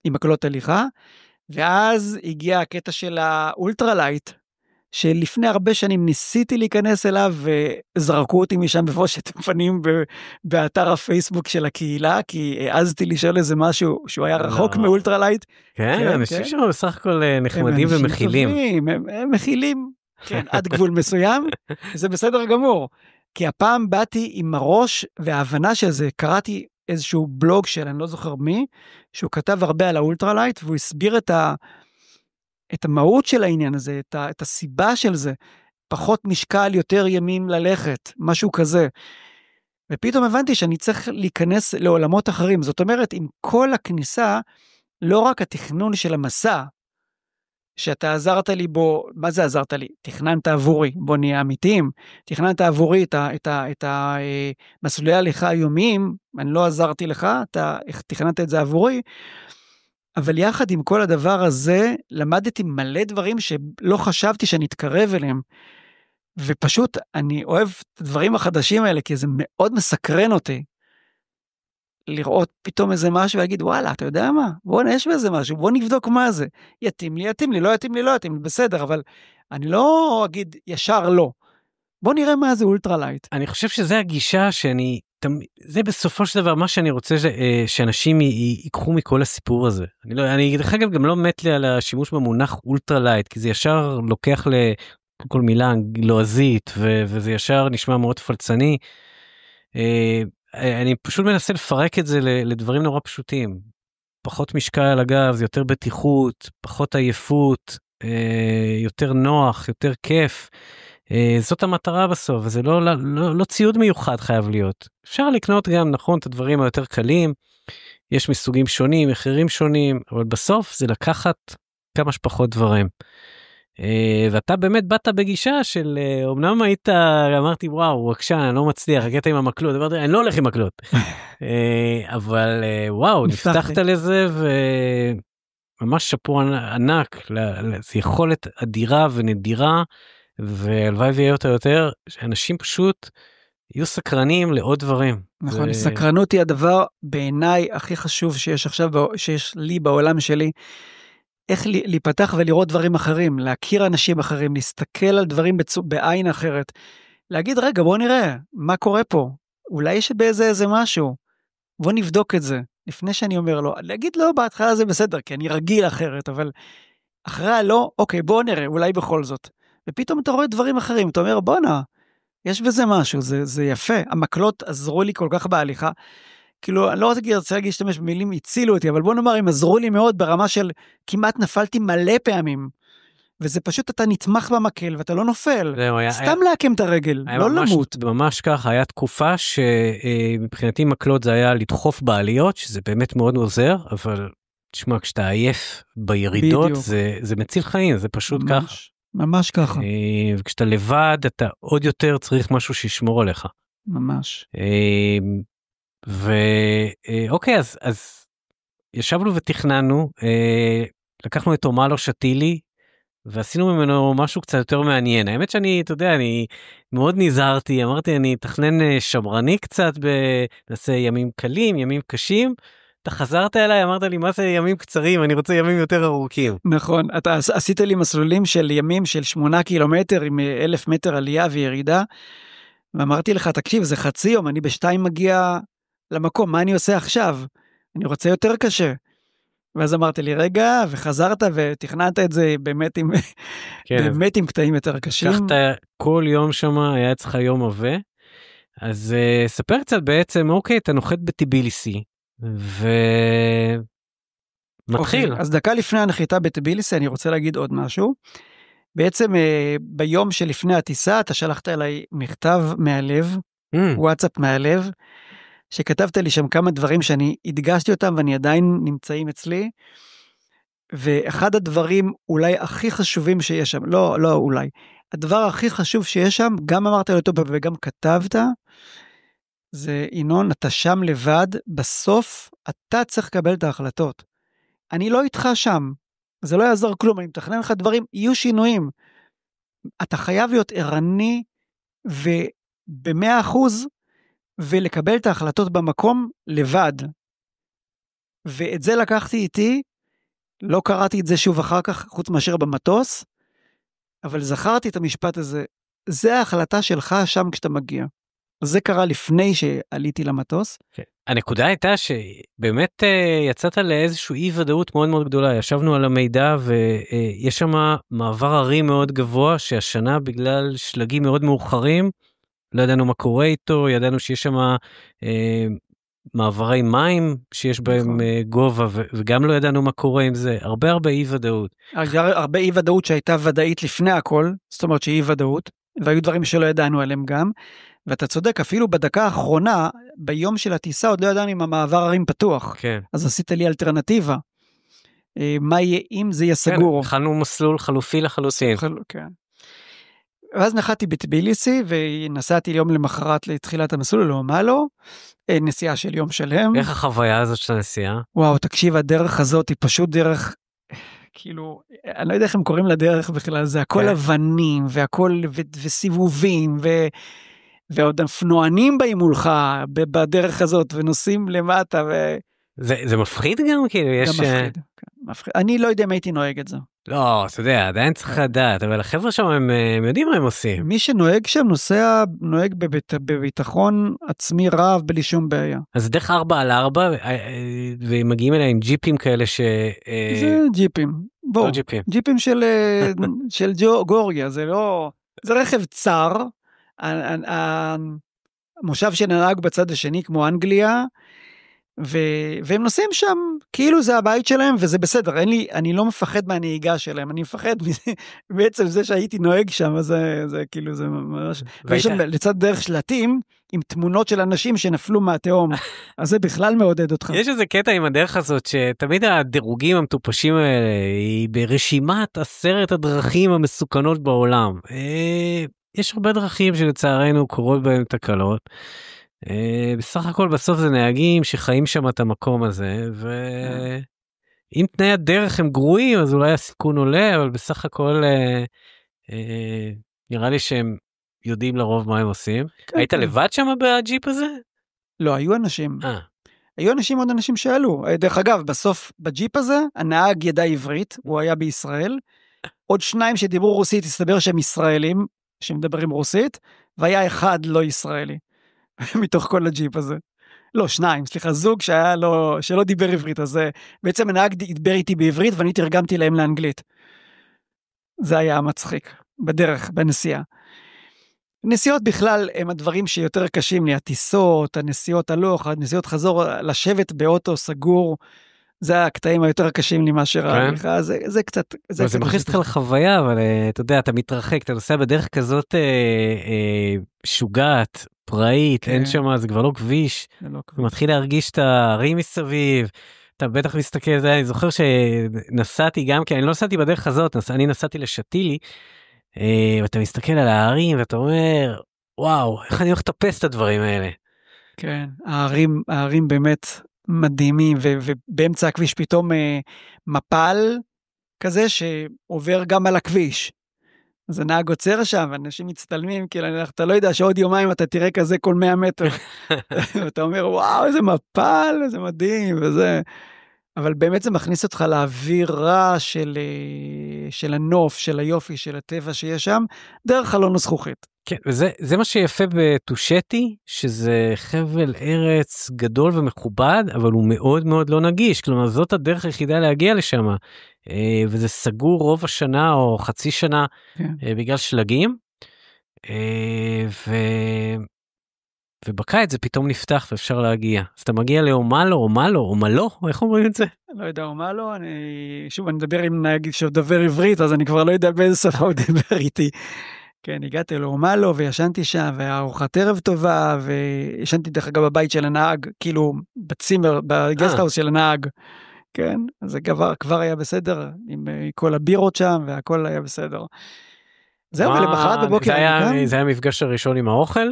מקלות הליכה, ואז הגיע הקטע של האולטרלייט, שלפני הרבה שנים ניסיתי להיכנס אליו, וזרקו אותי משם בבושת פנים באתר הפייסבוק של הקהילה, כי העזתי לשאול איזה משהו שהוא היה רחוק מאולטרלייט. כן, אנשים שם בסך הכל נחמדים ומכילים. הם מכילים, כן, עד גבול מסוים, זה בסדר גמור. כי הפעם באתי עם הראש וההבנה של זה, קראתי איזשהו בלוג של, אני לא זוכר מי, שהוא כתב הרבה על האולטרלייט, והוא הסביר את המהות של העניין הזה, את הסיבה של זה, פחות משקל, יותר ימים ללכת, משהו כזה. ופתאום הבנתי שאני צריך להיכנס לעולמות אחרים, זאת אומרת, עם כל הכניסה, לא רק התכנון של המסע, שאתה עזרת לי בו, מה זה עזרת לי? תכננת עבורי, בוא נהיה אמיתיים, תכננת עבורי את מסלולי ההליכה היומיים, אני לא עזרתי לך, אתה תכננת את זה עבורי, אבל יחד עם כל הדבר הזה, למדתי מלא דברים שלא חשבתי שאני אתקרב אליהם, ופשוט אני אוהב את הדברים החדשים האלה, כי זה מאוד מסקרן אותי, לראות פתאום איזה משהו, ולהגיד, וואלה, אתה יודע מה? בוא נש בזה משהו, בוא נבדוק מה זה. יתאים לי, יתאים לי, לא יתאים לי, לא יתאים לי, בסדר, אבל אני לא אגיד ישר לא. בוא נראה מה זה אולטרלייט. אני חושב שזה הגישה זה בסופו של דבר מה שאני רוצה שאנשים ייקחו מכל הסיפור הזה. אני דרך אגב גם לא מת לי על השימוש במונח אולטרלייט, כי זה ישר לוקח לכל מילה לועזית, וזה ישר נשמע מאוד פלצני. אני פשוט מנסה לפרק את זה לדברים נורא פשוטים. פחות משקל על הגב, זה יותר בטיחות, פחות עייפות, יותר נוח, יותר כיף. זאת המטרה בסוף, וזה לא ציוד מיוחד חייב להיות. אפשר לקנות גם, נכון, את הדברים היותר קלים, יש מסוגים שונים, מחירים שונים, אבל בסוף זה לקחת כמה שפחות דברים. ואתה באמת באת בגישה של, אמנם היית, אמרתי, וואו, בבקשה, אני לא מצליח, הגעת עם המקלות, אמרתי, אני לא הולך עם מקלות. אבל וואו, נפתחת לזה, וממש שפור ענק, זה יכולת אדירה ונדירה, והלוואי ויהיה אותה יותר, שאנשים פשוט יהיו סקרנים לעוד דברים. נכון, סקרנות היא הדבר בעיניי הכי חשוב שיש עכשיו, שיש לי בעולם שלי, איך להיפתח ולראות דברים אחרים, להכיר אנשים אחרים, להסתכל על דברים בעין אחרת, להגיד רגע בוא נראה מה קורה פה, אולי יש באיזה משהו, בוא נבדוק את זה, לפני שאני אומר לו, להגיד לא בהתחלה זה בסדר, כי אני רגיל אחרת, אבל אחרי לא, אוקיי בוא נראה, אולי בכל זאת, ופתאום אתה רואה דברים אחרים, אתה אומר בואנה, יש בזה משהו, זה יפה, המקלות עזרו לי כל כך בהליכה, כאילו, אני לא רוצה להשתמש במילים, הצילו אותי, אבל בוא נאמר, הם עזרו לי מאוד ברמה של כמעט נפלתי מלא פעמים, וזה פשוט אתה נתמך במקל ואתה לא נופל, סתם להקם את הרגל, לא למות. ממש ככה, היה תקופה שמבחינתי מקלות זה היה לדחוף בעליות, שזה באמת מאוד עוזר, אבל תשמע, כשאתה עייף בירידות, זה מציל חיים, זה פשוט ככה. ממש ככה. וכשאתה לבד, אתה עוד יותר צריך משהו שישמור עליך. ממש. ואוקיי, אז ישבנו ותכננו, לקחנו את אומלו שטילי, ועשינו ממנו משהו קצת יותר מעניין. האמת שאני, אתה יודע, אני מאוד נזהרתי, אמרתי, אני אתכנן שמרני קצת, נעשה ימים קלים, ימים קשים, אתה חזרת אליי, אמרת לי, מה זה ימים קצרים? אני רוצה ימים יותר ארוכים. נכון, אתה עשית לי מסלולים של ימים של 8 קילומטר, עם 1,000 מטר עלייה וירידה, ואמרתי לך, תקשיב, זה חצי יום, אני ב2 מגיע למקום, מה אני עושה עכשיו? אני רוצה יותר קשה. ואז אמרתי לי, רגע, וחזרת ותכננת את זה באמת עם, כן. באמת עם קטעים יותר קשים. לקחת כל יום שם, היה אצלך יום עבה, אז ספר קצת בעצם, אוקיי, אתה נוחת בטיביליסי, ומתחיל. אז דקה לפני הנחיתה בטיביליסי, אני רוצה להגיד עוד משהו. בעצם ביום שלפני הטיסה, אתה שלחת אליי מכתב מהלב, וואטסאפ מהלב, שכתבת לי שם כמה דברים שאני הדגשתי אותם, ואני עדיין נמצאים אצלי, ואחד הדברים אולי הכי חשובים שיש שם, לא אולי, הדבר הכי חשוב שיש שם, גם אמרת לו וגם כתבת, זה ינון, אתה שם לבד, בסוף אתה צריך לקבל את ההחלטות. אני לא איתך שם, זה לא יעזור כלום, אני מתכנן לך דברים, יהיו שינויים. אתה חייב להיות ערני, וב100%, ולקבל את ההחלטות במקום לבד. ואת זה לקחתי איתי, לא קראתי את זה שוב אחר כך, חוץ מאשר במטוס, אבל זכרתי את המשפט הזה, זה ההחלטה שלך שם כשאתה מגיע. זה קרה לפני שעליתי למטוס. הנקודה הייתה שבאמת יצאת לאיזשהו אי ודאות מאוד מאוד גדולה, ישבנו על המידע ויש שם מעבר ערים מאוד גבוה, שהשנה בגלל שלגים מאוד מאוחרים, לא ידענו מה קורה איתו, ידענו שיש שם מעברי מים שיש בהם גובה, וגם לא ידענו מה קורה עם זה, הרבה אי ודאות. הרבה אי ודאות שהייתה ודאית לפני הכל, זאת אומרת שהיא אי ודאות, והיו דברים שלא ידענו עליהם גם, ואתה צודק, אפילו בדקה האחרונה, ביום של הטיסה, עוד לא ידענו אם המעבר הרים פתוח, כן. אז עשית לי אלטרנטיבה, מה יהיה אם זה יהיה סגור. כן, הכנו מסלול חלופי לחלוצים. כן. ואז נחתי בטיביליסי, ונסעתי יום למחרת לתחילת המסלול, לא מה לא, נסיעה של יום שלם. איך החוויה הזאת של הנסיעה? וואו, תקשיב, הדרך הזאת היא פשוט דרך, כאילו, אני לא יודע איך הם קוראים לדרך בכלל, זה הכל אבנים, והכל, וסיבובים, ועוד אופנוענים באים מולך, בדרך הזאת, ונוסעים למטה, זה מפחיד גם, כאילו, יש... גם מפחיד. אני לא יודע אם הייתי נוהג את זה. לא, אתה יודע, עדיין צריך לדעת, אבל החבר'ה שם הם יודעים מה הם עושים. מי שנוהג שם נוהג בביטחון עצמי רב בלי שום בעיה. אז דרך 4x4 ומגיעים אליהם ג'יפים כאלה זה ג'יפים. בוא, ג'יפים של גאורגיה, זה לא... זה רכב צר, המושב שנהג בצד השני כמו אנגליה, והם נוסעים שם, כאילו זה הבית שלהם, וזה בסדר, אני לא מפחד מהנהיגה שלהם, אני מפחד בעצם זה שהייתי נוהג שם, זה כאילו, זה ממש, ויש שם לצד דרך שלטים, עם תמונות של אנשים שנפלו מהתהום, אז זה בכלל מעודד אותך. יש איזה קטע עם הדרך הזאת, שתמיד הדירוגים המטופשים האלה, היא ברשימת 10 הדרכים המסוכנות בעולם. יש הרבה דרכים שלצערנו קורות בהם תקלות, בסך הכל בסוף זה נהגים שחיים שם את המקום הזה, ואם תנאי הדרך הם גרועים אז אולי הסיכון עולה, אבל בסך הכל נראה לי שהם יודעים לרוב מה הם עושים. היית לבד שם בג'יפ הזה? לא, היו אנשים. היו אנשים, עוד אנשים שעלו. דרך אגב, בסוף בג'יפ הזה, הנהג ידע עברית, הוא היה בישראל, עוד 2 שדיברו רוסית, הסתבר שהם ישראלים, שמדברים רוסית, והיה אחד לא ישראלי. מתוך כל הג'יפ הזה. לא, 2, סליחה, זוג שלא דיבר עברית, אז בעצם הנהג דיבר איתי בעברית, ואני תרגמתי להם לאנגלית. זה היה מצחיק, בדרך, בנסיעה. נסיעות בכלל הם הדברים שיותר קשים לי, הטיסות, הנסיעות הלוך, הנסיעות חזור, לשבת באוטו סגור, זה הקטעים היותר קשים לי מאשר ההליך, זה קצת... זה מכניס אותך לחוויה, אבל אתה יודע, אתה מתרחק, אתה נוסע בדרך כזאת שוגעת, פראית, אין שם, זה כבר לא כביש, אתה מתחיל להרגיש את הערים מסביב, אתה בטח מסתכל, אני זוכר שנסעתי גם, כי אני לא נסעתי בדרך הזאת, אני נסעתי לשתילי, ואתה מסתכל על הערים, ואתה אומר, וואו, איך אני הולך לטפס את הדברים האלה. כן, הערים באמת מדהימים, ובאמצע הכביש פתאום מפל כזה שעובר גם על הכביש. אז הנהג עוצר שם, ואנשים מצטלמים, כאילו אתה לא יודע שעוד יומיים אתה תראה כזה כל 100 מטר. ואתה אומר, וואו, איזה מפל, איזה מדהים, וזה... אבל באמת זה מכניס אותך לאווירה של הנוף, של היופי, של הטבע שיש שם, דרך חלון הזכוכית. כן, וזה מה שיפה בטושטי, שזה חבל ארץ גדול ומכובד, אבל הוא מאוד מאוד לא נגיש, כלומר זאת הדרך היחידה להגיע לשם, וזה סגור רוב השנה או חצי שנה, כן. בגלל שלגים, ובקיץ זה פתאום נפתח ואפשר להגיע. אז אתה מגיע לאומלו, איך אומרים את זה? לא יודע, אומלו, שוב אני מדבר עם נהג שדובר עברית, אז אני כבר לא יודע באיזה שפה הוא דבר איתי. כן, הגעתי לאומלו וישנתי שם, והארוחת ערב טובה, וישנתי דרך אגב בבית של הנהג, כאילו בצימר, בגסטהאוס של הנהג. כן, אז זה כבר היה בסדר, עם כל הבירות שם, והכל היה בסדר. זהו, ולמחרת בבוקר... זה היה המפגש הראשון עם האוכל?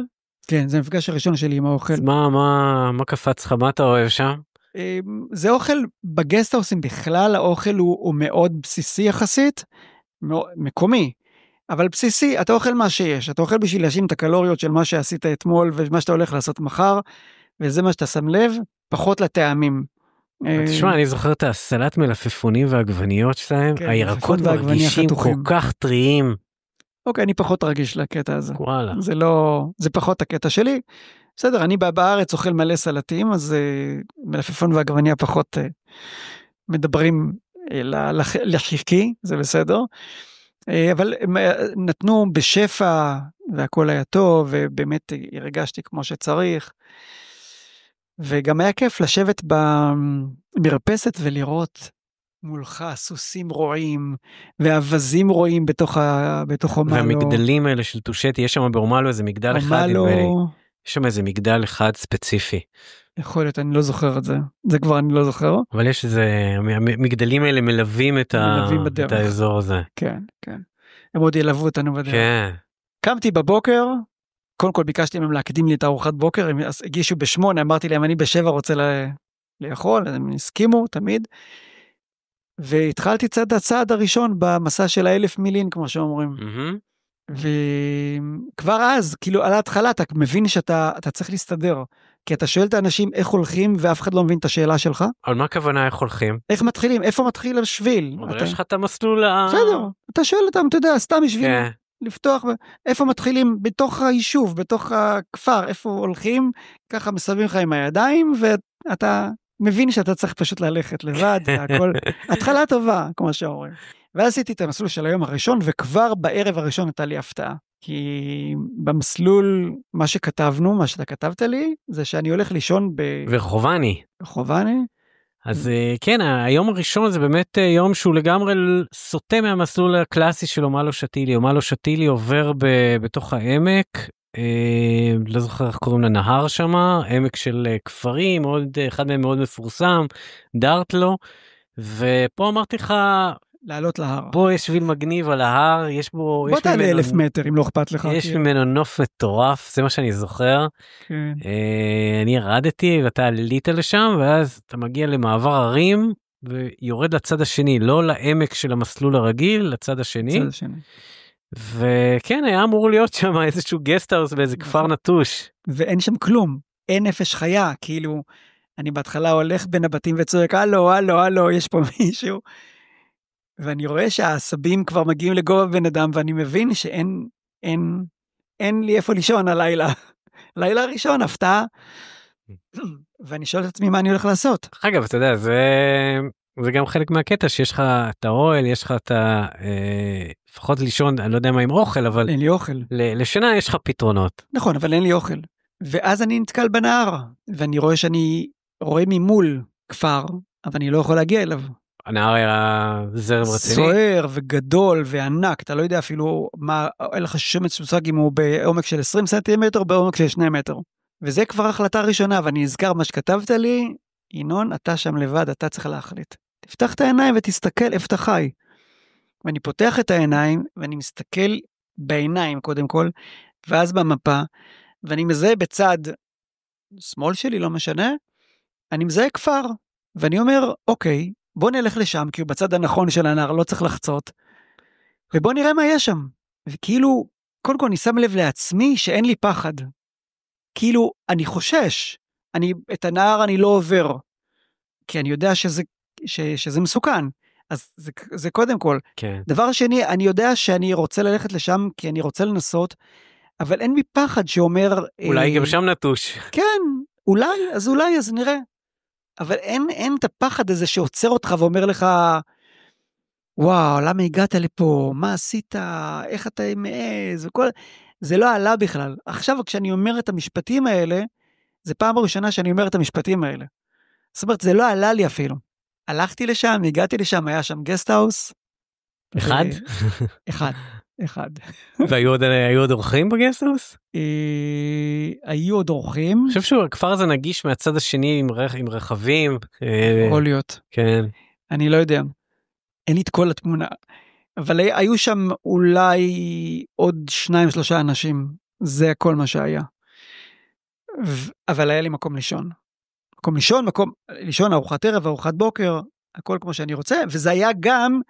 כן, זה המפגש הראשון שלי עם האוכל. אז מה קפץ לך, מה אתה אוהב שם? זה אוכל, בגסטהאוסים בכלל, האוכל הוא מאוד בסיסי יחסית, מקומי, אבל בסיסי, אתה אוכל מה שיש, אתה אוכל בשביל להשאיר את הקלוריות של מה שעשית אתמול, ומה שאתה הולך לעשות מחר, וזה מה שאתה שם לב, פחות לטעמים. תשמע, אני זוכר את הסלט מלפפונים והעגבניות שלהם, הירקות מרגישים כל כך טריים. אוקיי, אני פחות רגיש לקטע הזה. וואלה. זה פחות הקטע שלי. בסדר, אני בארץ אוכל מלא סלטים, אז מלפפון ועגבניה פחות מדברים לחיקי, זה בסדר. אבל נתנו בשפע, והכל היה טוב, ובאמת הרגשתי כמו שצריך. וגם היה כיף לשבת במרפסת ולראות מולך סוסים רועים, ואבזים רועים בתוך אומלו. והמגדלים האלה של טושטי, יש שם באומלו איזה מגדל אחד, יש שם איזה מגדל אחד ספציפי. יכול להיות, אני לא זוכר את זה. זה כבר אני לא זוכר. אבל יש איזה, המגדלים האלה מלווים את האזור הזה. כן, כן. הם עוד ילוו אותנו בדרך. כן. קמתי בבוקר, קודם כל ביקשתי מהם להקדים לי את הארוחת בוקר, הם הגישו ב8, אמרתי להם, אני ב7 רוצה לאכול, הם הסכימו תמיד. והתחלתי הצעד הראשון במסע של 1000 מילין, כמו שאומרים. וכבר אז, כאילו על ההתחלה, אתה מבין שאתה צריך להסתדר. כי אתה שואל את האנשים איך הולכים, ואף אחד לא מבין את השאלה שלך. על מה הכוונה איך הולכים? איך מתחילים? איפה מתחיל השביל? אבל יש לך את המסלול בסדר, אתה שואל אותם, אתה יודע, סתם בשביל לפתוח, איפה מתחילים? בתוך היישוב, בתוך הכפר, איפה הולכים? ככה מסביבים לך עם הידיים, ואתה מבין שאתה צריך פשוט ללכת לבד, והכל, התחלה טובה, כמו שאומרים. ואז עשיתי את המסלול של היום הראשון, וכבר בערב הראשון הייתה לי הפתעה. כי במסלול, מה שכתבנו, מה שאתה כתבת לי, זה שאני הולך לישון ורחובני. ברחובני. אז כן, היום הראשון זה באמת יום שהוא לגמרי סוטה מהמסלול הקלאסי של אומלו שתילי. אומלו שתילי עובר בתוך העמק, לא זוכר איך קוראים לנהר שמה, עמק של כפרים, אחד מהם מאוד מפורסם, דארטלו, ופה אמרתי לך, לעלות להר. פה יש שביל מגניב על ההר, יש בו... בוא תעלה 1,000 מטר אם לא אכפת לך. יש ממנו נוף מטורף, זה מה שאני זוכר. כן. אני ירדתי ואתה עלית לשם, ואז אתה מגיע למעבר הרים, ויורד לצד השני, לא לעמק של המסלול הרגיל, לצד השני. וכן, היה אמור להיות שם איזשהו גסטהאוס באיזה כפר נטוש. ואין שם כלום, אין נפש חיה, כאילו, אני בהתחלה הולך בין הבתים וצועק, הלו, הלו, הלו, יש פה מישהו. ואני רואה שהעשבים כבר מגיעים לגובה בן אדם, ואני מבין אין לי איפה לישון הלילה. לילה הראשון, הפתעה. ואני שואל את עצמי מה אני הולך לעשות. אגב, אתה יודע, זה גם חלק מהקטע שיש לך את האוהל, יש לך את לפחות לישון, אני לא יודע מה עם אוכל, אבל... אין לי אוכל. לשינה יש לך פתרונות. נכון, אבל אין לי אוכל. ואז אני נתקל בנהר, ואני רואה שאני רואה ממול כפר, אבל אני לא יכול להגיע אליו. הנהר היה זרם רציני. סוער וגדול וענק, אתה לא יודע אפילו מה, אין לך שמץ מושג אם הוא בעומק של 20 סנטימטר או בעומק של 2 מטר. וזה כבר החלטה ראשונה, ואני אזכר מה שכתבת לי, ינון, אתה שם לבד, אתה צריך להחליט. תפתח את העיניים ותסתכל איפה אתה חי. ואני פותח את העיניים, ואני מסתכל בעיניים קודם כל, ואז במפה, ואני מזהה בצד שמאל שלי, לא משנה, אני מזהה כפר, ואני אומר, אוקיי, בוא נלך לשם, כי הוא בצד הנכון של הנהר, לא צריך לחצות, ובוא נראה מה יש שם. וכאילו, קודם כל אני שם לב לעצמי שאין לי פחד. כאילו, אני חושש, את הנהר אני לא עובר, כי אני יודע שזה מסוכן. אז זה קודם כל. כן. דבר שני, אני יודע שאני רוצה ללכת לשם, כי אני רוצה לנסות, אבל אין לי פחד שאומר... אולי גם שם נטוש. כן, אולי, אז נראה. אבל אין את הפחד הזה שעוצר אותך ואומר לך, וואו, למה הגעת לפה? מה עשית? איך אתה מעז? וכל... זה לא עלה בכלל. עכשיו, כשאני אומר את המשפטים האלה, זה פעם ראשונה שאני אומר את המשפטים האלה. זאת אומרת, זה לא עלה לי אפילו. הלכתי לשם, הגעתי לשם, היה שם גסטהאוס. אחד? אחד. והיו עוד אורחים בגסטהאוס? היו עוד אורחים. אני חושב שהכפר הזה נגיש מהצד השני עם רכבים. יכול להיות. כן. אני לא יודע. אין לי את כל התמונה. אבל היו שם אולי עוד 2-3 אנשים. זה הכל מה שהיה. אבל היה לי מקום לישון. מקום לישון, ארוחת ערב, ארוחת בוקר, הכל כמו שאני רוצה. וזה היה גם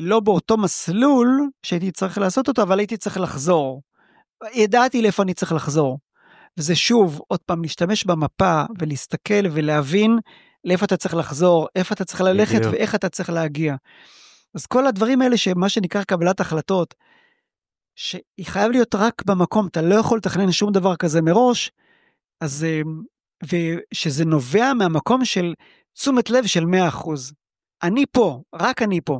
לא באותו מסלול שהייתי צריך לעשות אותו, אבל הייתי צריך לחזור. ידעתי לאיפה אני צריך לחזור. וזה שוב, עוד פעם, להשתמש במפה ולהסתכל ולהבין לאיפה אתה צריך לחזור, איפה אתה צריך ללכת ואיך אתה צריך להגיע. אז כל הדברים האלה שמה שנקרא קבלת החלטות, שהיא חייב להיות רק במקום, אתה לא יכול לתכנן שום דבר כזה מראש, אז, ושזה נובע מהמקום של תשומת לב של 100%. אני פה, רק אני פה.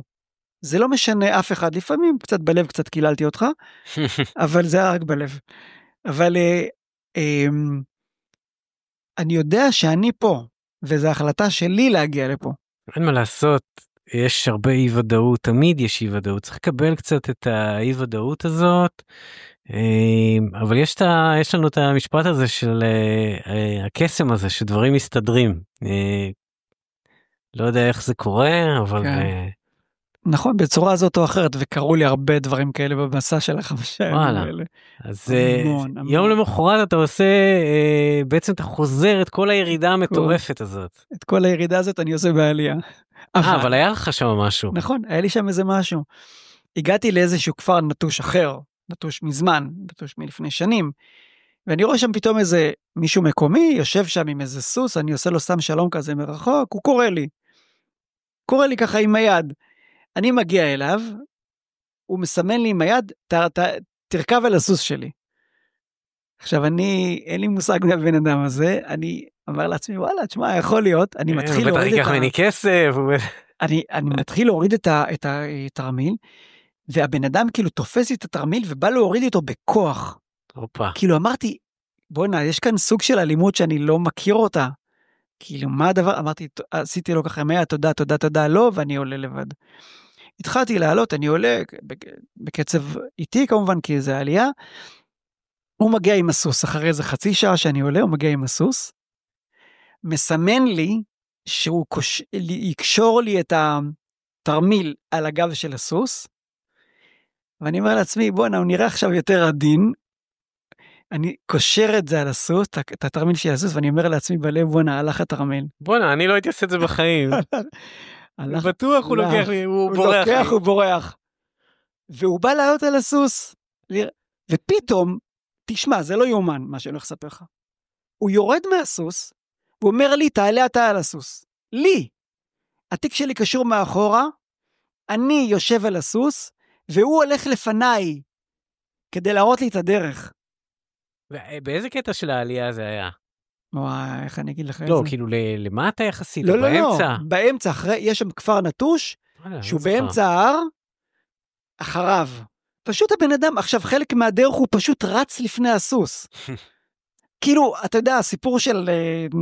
זה לא משנה אף אחד, לפעמים קצת בלב, קצת קיללתי אותך, אבל זה היה רק בלב. אבל אני יודע שאני פה, וזו החלטה שלי להגיע לפה. אין מה לעשות, יש הרבה אי ודאות, תמיד יש אי ודאות, צריך לקבל קצת את האי ודאות הזאת, אבל יש לנו את המשפט הזה של הקסם הזה, שדברים מסתדרים. לא יודע איך זה קורה, אבל... כן. נכון, בצורה הזאת או אחרת, וקראו לי הרבה דברים כאלה במסע של 5 ימים האלה. אז יום למחרת אתה עושה, בעצם אתה חוזר את כל הירידה המטורפת הזאת. את כל הירידה הזאת אני עושה בעלייה. אבל היה לך שם משהו. נכון, היה לי שם איזה משהו. הגעתי לאיזשהו כפר נטוש אחר, נטוש מזמן, נטוש מלפני שנים, ואני רואה שם פתאום איזה מישהו מקומי, יושב שם עם איזה סוס, אני עושה לו סתם שלום כזה מרחוק, הוא קורא לי ככה עם היד. אני מגיע אליו, הוא מסמן לי עם היד, תרכב על הסוס שלי. עכשיו אין לי מושג מהבן אדם הזה, אני אומר לעצמי, וואלה, תשמע, יכול להיות, אני מתחיל להוריד בטח ייקח ממני כסף. אני מתחיל להוריד את התרמיל, והבן אדם כאילו תופס את התרמיל ובא להוריד אותו בכוח. אופה. כאילו אמרתי, בוא'נה, יש כאן סוג של אלימות שאני לא מכיר אותה. כאילו, מה הדבר? אמרתי, עשיתי לו ככה, מאה, תודה, תודה, תודה, לא, ואני עולה לבד. התחלתי לעלות, אני עולה בקצב איטי כמובן, כי זה עלייה. הוא מגיע עם הסוס, אחרי איזה חצי שעה שאני עולה, הוא מגיע עם הסוס. מסמן לי שהוא יקשור לי את התרמיל על הגב של הסוס. ואני אומר לעצמי, בוא'נה, הוא נראה עכשיו יותר עדין. אני קושר את זה על הסוס, את התרמיל של הסוס, ואני אומר לעצמי בלב, בוא'נה, הלך התרמיל. בוא'נה, אני לא הייתי עושה את זה בחיים. בטוח הוא לוקח לי, הוא בורח. הוא בורח. והוא בא לעלות על הסוס. ופתאום, תשמע, זה לא יומן, מה שאני הולך לספר לך. הוא יורד מהסוס, והוא אומר לי, תעלה אתה על הסוס. לי. התיק שלי קשור מאחורה, אני יושב על הסוס, והוא הולך לפניי, כדי להראות לי את הדרך. באיזה קטע של העלייה זה היה? וואי, איך אני אגיד לך את זה? לא, כאילו למטה יחסית, לא, באמצע? לא, באמצע, יש שם כפר נטוש, שהוא באמצע ההר, אחריו. פשוט הבן אדם, עכשיו חלק מהדרך הוא פשוט רץ לפני הסוס. כאילו, אתה יודע, הסיפור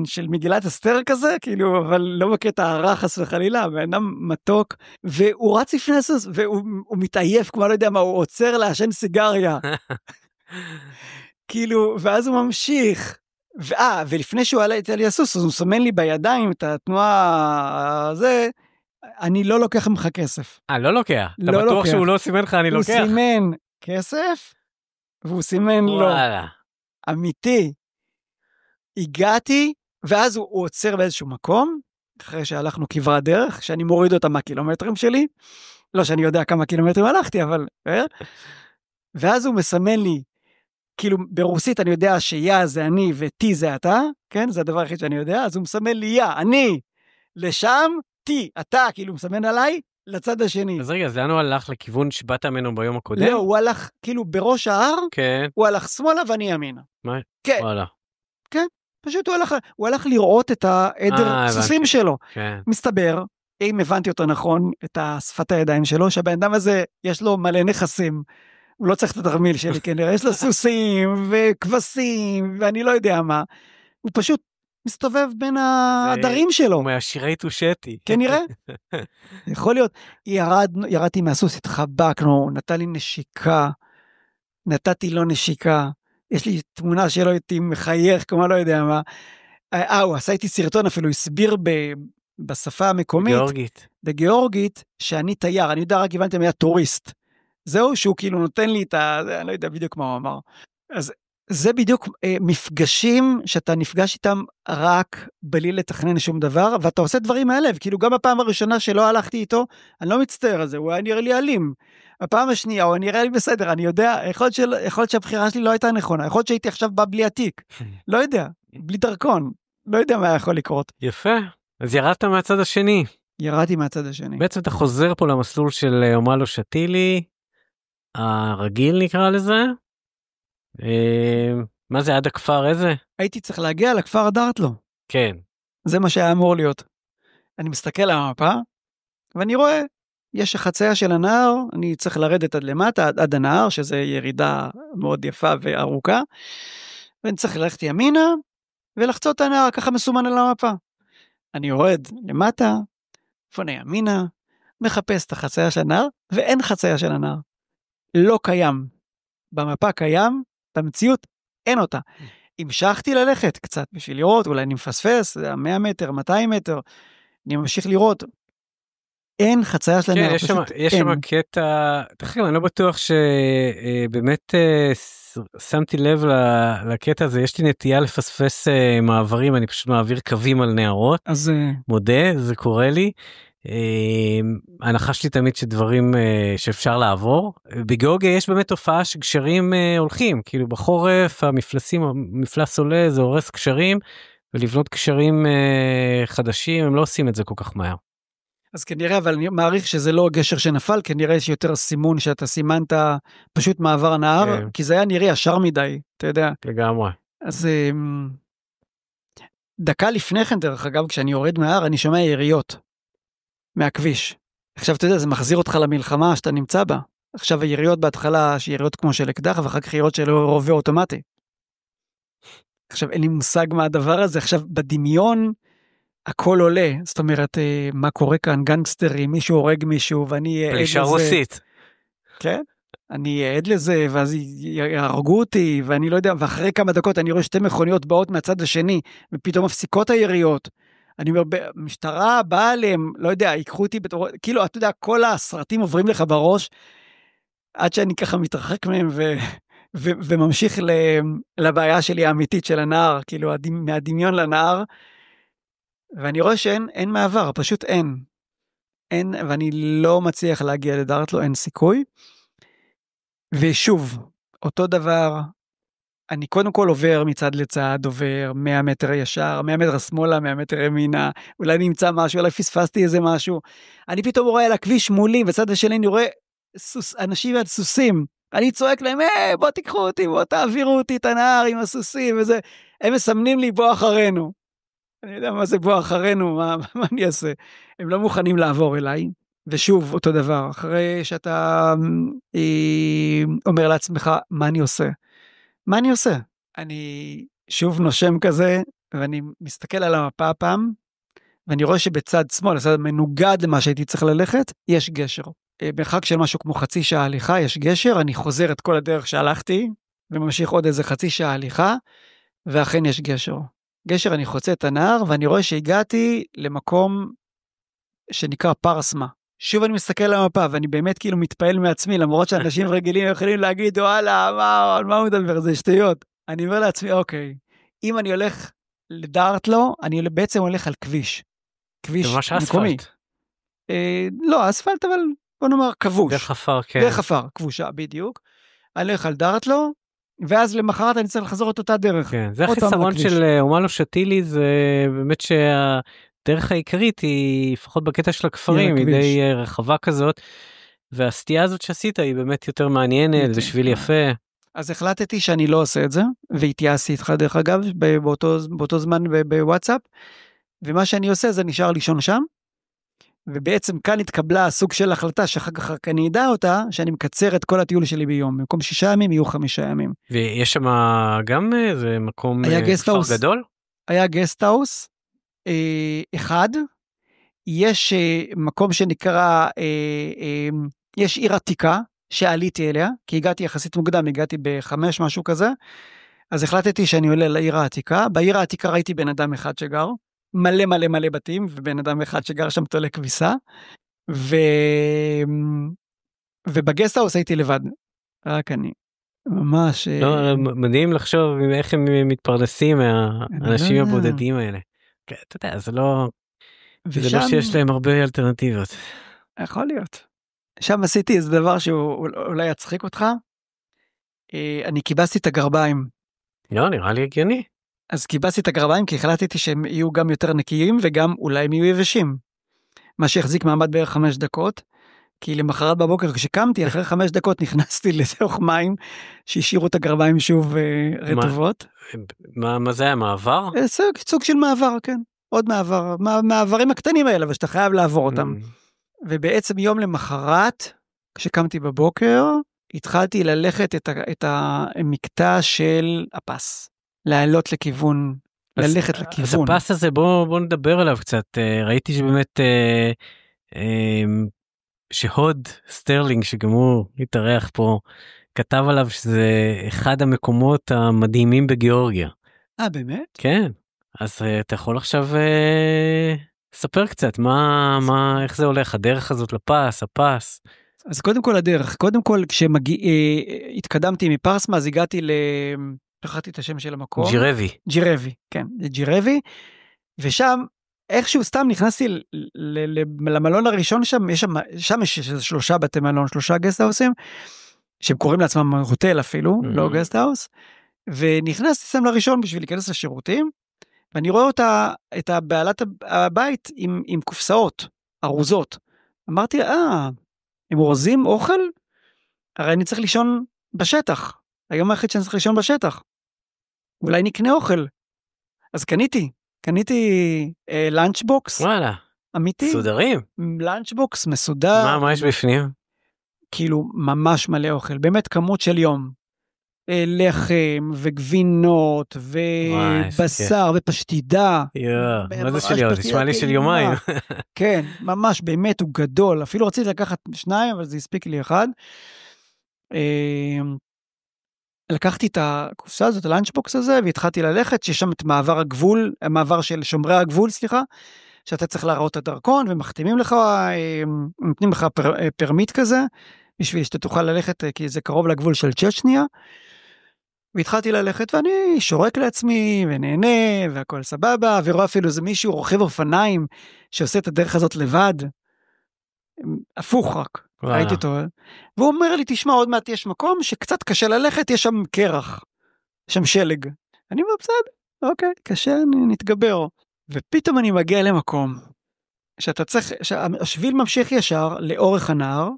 של מגילת אסתר כזה, כאילו, אבל לא בקטע הרחס וחלילה, הבן אדם מתוק, והוא רץ לפני הסוס, והוא מתעייף, כמו לא יודע מה, הוא עוצר לעשן סיגריה. כאילו, ואז הוא ממשיך. ולפני שהוא עלה לי הסוס, אז הוא מסמן לי בידיים את התנועה הזה, אני לא לוקח ממך כסף. לא לוקח? אתה בטוח שהוא לא סימן לך, אני לוקח? הוא סימן כסף, והוא סימן לא. אמיתי. הגעתי, ואז הוא עוצר באיזשהו מקום, אחרי שהלכנו כברת דרך, שאני מוריד אותה מהקילומטרים שלי, לא שאני יודע כמה קילומטרים הלכתי, אבל... ואז הוא מסמן לי, כאילו ברוסית אני יודע שיה זה אני ותי זה אתה, כן? זה הדבר הכי שאני יודע, אז הוא מסמן לי יה, אני לשם, תי, אתה, כאילו הוא מסמן עליי, לצד השני. אז רגע, אז לאן הוא הלך? לכיוון שבאת ממנו ביום הקודם? לא, הוא הלך כאילו בראש ההר, כן. הוא הלך שמאלה ואני ימינה. מה? כן. וואלה. כן, פשוט הוא הלך לראות את העדר סוסים שלו. כן. מסתבר, אם הבנתי אותו נכון, את שפת הידיים שלו, שהבן אדם הזה יש לו מלא נכסים, הוא לא צריך את התרמיל שלי, כנראה, יש לו סוסים וכבשים, ואני לא יודע מה. הוא פשוט מסתובב בין העדרים שלו. הוא מהשירי טושטי. כנראה. יכול להיות. ירדתי מהסוס, התחבקנו, נתן לי נשיקה, נתתי לו נשיקה, יש לי תמונה שלו איתי מחייך, כמו לא יודע מה. הוא עשה איתי סרטון אפילו, הסביר בשפה המקומית, בגיאורגית, שאני תייר, אני יודע, רק הבנתי, היה טוריסט. זהו שהוא כאילו נותן לי את אני לא יודע בדיוק מה הוא אמר. אז זה בדיוק מפגשים שאתה נפגש איתם רק בלי לתכנן שום דבר, ואתה עושה דברים מהלב, כאילו גם הפעם הראשונה שלא הלכתי איתו, אני לא מצטער על זה, הוא היה נראה לי אלים. הפעם השנייה, הוא נראה לי בסדר, אני יודע, יכול להיות שהבחירה שלי לא הייתה נכונה, יכול להיות שהייתי עכשיו בא בלי עתיק, לא יודע, בלי דרכון, לא יודע מה יכול לקרות. יפה, אז ירדת מהצד השני. ירדתי מהצד השני. בעצם אתה חוזר פה למסלול של אומלו שטילי, הרגיל נקרא לזה. מה זה עד הכפר איזה? הייתי צריך להגיע לכפר דרטלו. כן. זה מה שהיה אמור להיות. אני מסתכל על המפה, ואני רואה, יש חצייה של הנהר, אני צריך לרדת עד למטה, עד הנהר, שזה ירידה מאוד יפה וארוכה, ואני צריך ללכת ימינה, ולחצות את הנהר, ככה מסומן על המפה. אני יורד למטה, פונה ימינה, מחפש את החצייה של הנהר, ואין חצייה של הנהר. לא קיים. במפה קיים, במציאות אין אותה. המשכתי ללכת קצת בשביל לראות, אולי אני מפספס, 100 מטר, 200 מטר, אני ממשיך לראות. אין חצייה של הנהר. כן, יש שם קטע, תחיל, אני לא בטוח שבאמת שמתי לב לקטע הזה, יש לי נטייה לפספס מעברים, אני פשוט מעביר קווים על נהרות, אז מודה, זה קורה לי. ההנחה שלי תמיד שדברים שאפשר לעבור. בגיאורגיה יש באמת תופעה שגשרים הולכים, כאילו בחורף המפלס עולה, זה הורס גשרים, ולבנות גשרים חדשים, הם לא עושים את זה כל כך מהר. אז כנראה, אבל אני מעריך שזה לא גשר שנפל, כנראה יש יותר סימון שאתה סימנת פשוט מעבר הנהר, כן. כי זה היה נראה ישר מדי, אתה יודע. לגמרי. אז דקה לפני כן, דרך אגב, כשאני יורד מההר, אני שומע יריות מהכביש. עכשיו, אתה יודע, זה מחזיר אותך למלחמה שאתה נמצא בה. עכשיו היריות בהתחלה, שיריות כמו של אקדח, ואחר כך יריות של רובה אוטומטי. עכשיו אין לי מושג מה הדבר הזה, עכשיו בדמיון הכל עולה, זאת אומרת, מה קורה כאן, גנגסטרים, מישהו הורג מישהו, ואני עד פלישה לזה. רוסית. כן, אני עד לזה, ואז יהרגו אותי, ואני לא יודע, ואחרי כמה דקות אני רואה שתי מכוניות באות מהצד השני, ופתאום מפסיקות היריות. אני אומר, משטרה באה עליהם, לא יודע, ייקחו אותי בתור, כאילו, אתה יודע, כל הסרטים עוברים לך בראש, עד שאני ככה מתרחק מהם וממשיך לבעיה שלי האמיתית של הנער, כאילו, מהדמיון לנער, ואני רואה אין מעבר, פשוט אין, ואני לא מצליח להגיע לדארטלו, אין סיכוי. ושוב, אותו דבר, אני קודם כל עובר מצד לצד, עובר 100 מטר ישר, 100 מטר שמאלה, 100 מטר ימינה, אולי נמצא משהו, אולי פספסתי איזה משהו. אני פתאום רואה על הכביש מולי, בצד השני אני רואה אנשים ועד סוסים. אני צועק להם, בוא תיקחו אותי, בוא תעבירו אותי את הנהר עם הסוסים וזה. הם מסמנים לי בוא אחרינו. אני יודע מה זה בוא אחרינו, מה אני אעשה? הם לא מוכנים לעבור אליי. ושוב, אותו דבר, אחרי שאתה אומר לעצמך, מה אני עושה? מה אני עושה? אני שוב נושם כזה, ואני מסתכל על המפה הפעם, ואני רואה שבצד שמאל, בצד מנוגד למה שהייתי צריך ללכת, יש גשר. במרחק של משהו כמו חצי שעה הליכה, יש גשר, אני חוזר את כל הדרך שהלכתי, וממשיך עוד איזה חצי שעה הליכה, ואכן יש גשר. גשר, אני חוצה את הנהר, ואני רואה שהגעתי למקום שנקרא פרסמה. שוב אני מסתכל על המפה, ואני באמת כאילו מתפעל מעצמי, למרות שאנשים רגילים יכולים להגיד, וואלה, מה הוא מדבר? זה שטויות. אני אומר לעצמי, אוקיי, אם אני הולך לדארטלו, אני בעצם הולך על כביש. כביש ממש מקומי. אספלט. לא, אספלט, אבל בוא נאמר כבוש. דרך עפר, כן. דרך עפר, כבושה, בדיוק. אני הולך על דארטלו, ואז למחרת אני צריך לחזור את אותה דרך. כן, זה החיסרון של אומלו שטילי, זה באמת שהדרך העיקרית היא, לפחות בקטע של הכפרים, היא די רחבה כזאת, והסטייה הזאת שעשית היא באמת יותר מעניינת, זה שביל יפה. אז החלטתי שאני לא עושה את זה, והתייעסתי איתך דרך אגב, באותו זמן בוואטסאפ, ומה שאני עושה זה נשאר לישון שם, ובעצם כאן התקבלה סוג של החלטה, שאחר כך אני אדע אותה, שאני מקצר את כל הטיול שלי ביום, במקום 6 ימים יהיו 5 ימים. ויש שם גם איזה מקום כפר גדול? היה גסטהאוס, אחד, יש מקום שנקרא, יש עיר עתיקה, שעליתי אליה, כי הגעתי יחסית מוקדם, הגעתי ב5 משהו כזה, אז החלטתי שאני עולה לעיר העתיקה, בעיר העתיקה ראיתי בן אדם אחד שגר, מלא מלא מלא בתים, ובן אדם אחד שגר שם תולה כביסה, ובגסטהאוס הייתי לבד, רק אני, ממש... לא, מדהים לחשוב איך הם מתפרנסים מהאנשים הבודדים האלה. אתה יודע, זה לא שיש להם הרבה אלטרנטיבות. יכול להיות. שם עשיתי איזה דבר שהוא אולי יצחיק אותך, אני קיבסתי את הגרביים. לא, נראה לי הגיוני. אז קיבסתי את הגרביים כי החלטתי שהם יהיו גם יותר נקיים וגם אולי הם יהיו יבשים. מה שהחזיק מעמד בערך 5 דקות, כי למחרת בבוקר כשקמתי אחרי 5 דקות נכנסתי לתוך מים שהשאירו את הגרביים שוב רטובות. מה זה היה, מעבר? סוג של מעבר, כן. עוד מעבר, מעברים הקטנים האלה, אבל שאתה חייב לעבור אותם. ובעצם יום למחרת, כשקמתי בבוקר, התחלתי ללכת את המקטע של הפס. לעלות לכיוון, ללכת לכיוון. אז הפס הזה, בוא נדבר עליו קצת. ראיתי שבאמת שהוד סטרלינג, שגם הוא התארח פה, כתב עליו שזה אחד המקומות המדהימים בגיאורגיה. באמת? כן. אז אתה יכול עכשיו ספר קצת, איך זה הולך, הדרך הזאת לפס, הפס. אז קודם כל הדרך, קודם כל כשהתקדמתי מפרסמה, אז הגעתי שכחתי את השם של המקום. ג'ירבי, כן, ג'ירבי, ושם איכשהו סתם נכנסתי למלון הראשון שם יש 3 בתי מלון, 3 גסטהאוסים, שהם קוראים לעצמם הוטל אפילו, לא גסטהאוס, ונכנסתי שם לראשון בשביל להיכנס לשירותים, ואני רואה את בעלת הבית עם קופסאות, ארוזות. אמרתי, הם אורזים אוכל? הרי אני צריך לישון בשטח. היום היחיד שאני צריך לישון בשטח. אולי נקנה אוכל. אז קניתי לנצ'בוקס. וואלה. אמיתי. מסודרים. לנצ'בוקס מסודר. מה יש בפנים? כאילו ממש מלא אוכל, באמת כמות של יום. לחם וגבינות ובשר ופשטידה. מה זה של יום? זה נשמע לי של יומיים. כן, ממש באמת הוא גדול, אפילו רציתי לקחת 2, אבל זה הספיק לי 1. לקחתי את הקופסה הזאת, הלאנצ'בוקס הזה, והתחלתי ללכת, שיש שם את מעבר הגבול, המעבר של שומרי הגבול, סליחה, שאתה צריך להראות את הדרכון, ומחתימים לך, נותנים לך פרמיט כזה, בשביל שאתה תוכל ללכת, כי זה קרוב לגבול של צ'צ'ניה, והתחלתי ללכת, ואני שורק לעצמי, ונהנה, והכל סבבה, ורואה אפילו זה מישהו רוכב אופניים, שעושה את הדרך הזאת לבד, הפוך רק, ראיתי אותו, והוא אומר לי, תשמע, עוד מעט יש מקום, שקצת קשה ללכת, יש שם קרח, שם שלג, אני אומר, בסדר, אוקיי, קשה, נתגבר, ופתאום אני מגיע למקום, שאתה צריך, שהשביל ממשיך ישר, לאורך הנהר,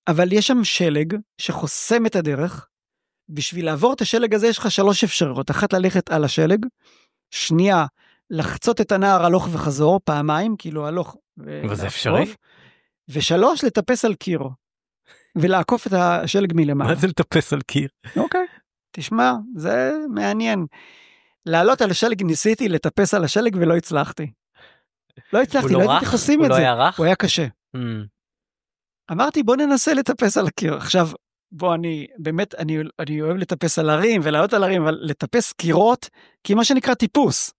אבל יש שם שלג, שחוסם את הדרך, בשביל לעבור את השלג הזה יש לך 3 אפשרויות, 1 ללכת על השלג, 2 לחצות את הנהר הלוך וחזור, פעמיים, כאילו הלוך וזה אפשרי? ו3 לטפס על קיר, ולעקוף את השלג מלמעלה. מה זה לטפס על קיר? אוקיי, תשמע, זה מעניין. לעלות על השלג ניסיתי לטפס על השלג ולא הצלחתי. לא הצלחתי, לא הייתי חוסים את זה. הוא היה קשה. אמרתי בוא ננסה לטפס על הקיר, עכשיו בוא באמת אני אוהב לטפס על הרים ולעלות על הרים, אבל לטפס קירות, כי מה שנקרא טיפוס,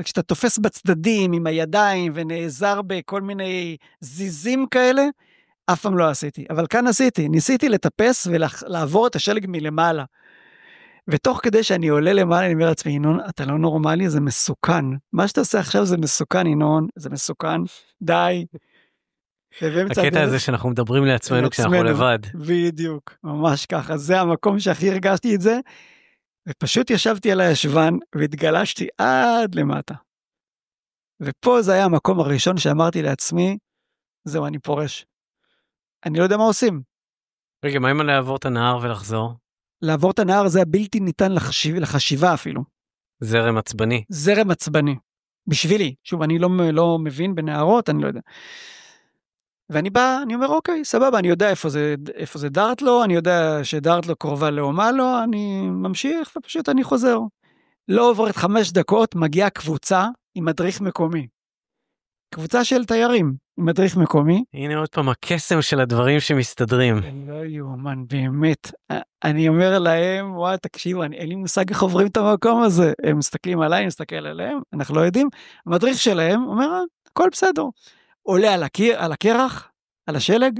כשאתה תופס בצדדים עם הידיים ונעזר בכל מיני זיזים כאלה, אף פעם לא עשיתי, אבל כאן ניסיתי לטפס ולעבור את השלג מלמעלה, ותוך כדי שאני עולה למעלה, אני אומר לעצמי, ינון, אתה לא נורמלי, זה מסוכן, מה שאתה עושה עכשיו זה מסוכן, ינון, זה מסוכן, די. הקטע הזה שאנחנו מדברים לעצמנו כשאנחנו לבד. בדיוק, ממש ככה, זה המקום שהכי הרגשתי את זה, ופשוט ישבתי על הישבן, והתגלשתי עד למטה. ופה זה היה המקום הראשון שאמרתי לעצמי, זהו, אני פורש. אני לא יודע מה עושים. רגע, מה אם אני לעבור את הנהר ולחזור? לעבור את הנהר זה הבלתי ניתן לחשיבה אפילו. זרם עצבני. זרם עצבני. בשבילי. שוב, אני לא מבין בנהרות, אני לא יודע. ואני בא, אני אומר, אוקיי, סבבה, אני יודע איפה זה דארטלו, אני יודע שדארטלו קרובה לאומלו, אני ממשיך ופשוט אני חוזר. לא עוברת 5 דקות, מגיעה קבוצה עם מדריך מקומי. קבוצה של תיירים עם מדריך מקומי. הנה עוד פעם הקסם של הדברים שמסתדרים. לא יאומן, באמת. אני אומר להם, וואי, תקשיבו, אין לי מושג איך עוברים את המקום הזה. הם מסתכלים עליי, אני מסתכל עליהם, אנחנו לא יודעים. המדריך שלהם אומר, הכל בסדר. עולה על הקרח, על השלג,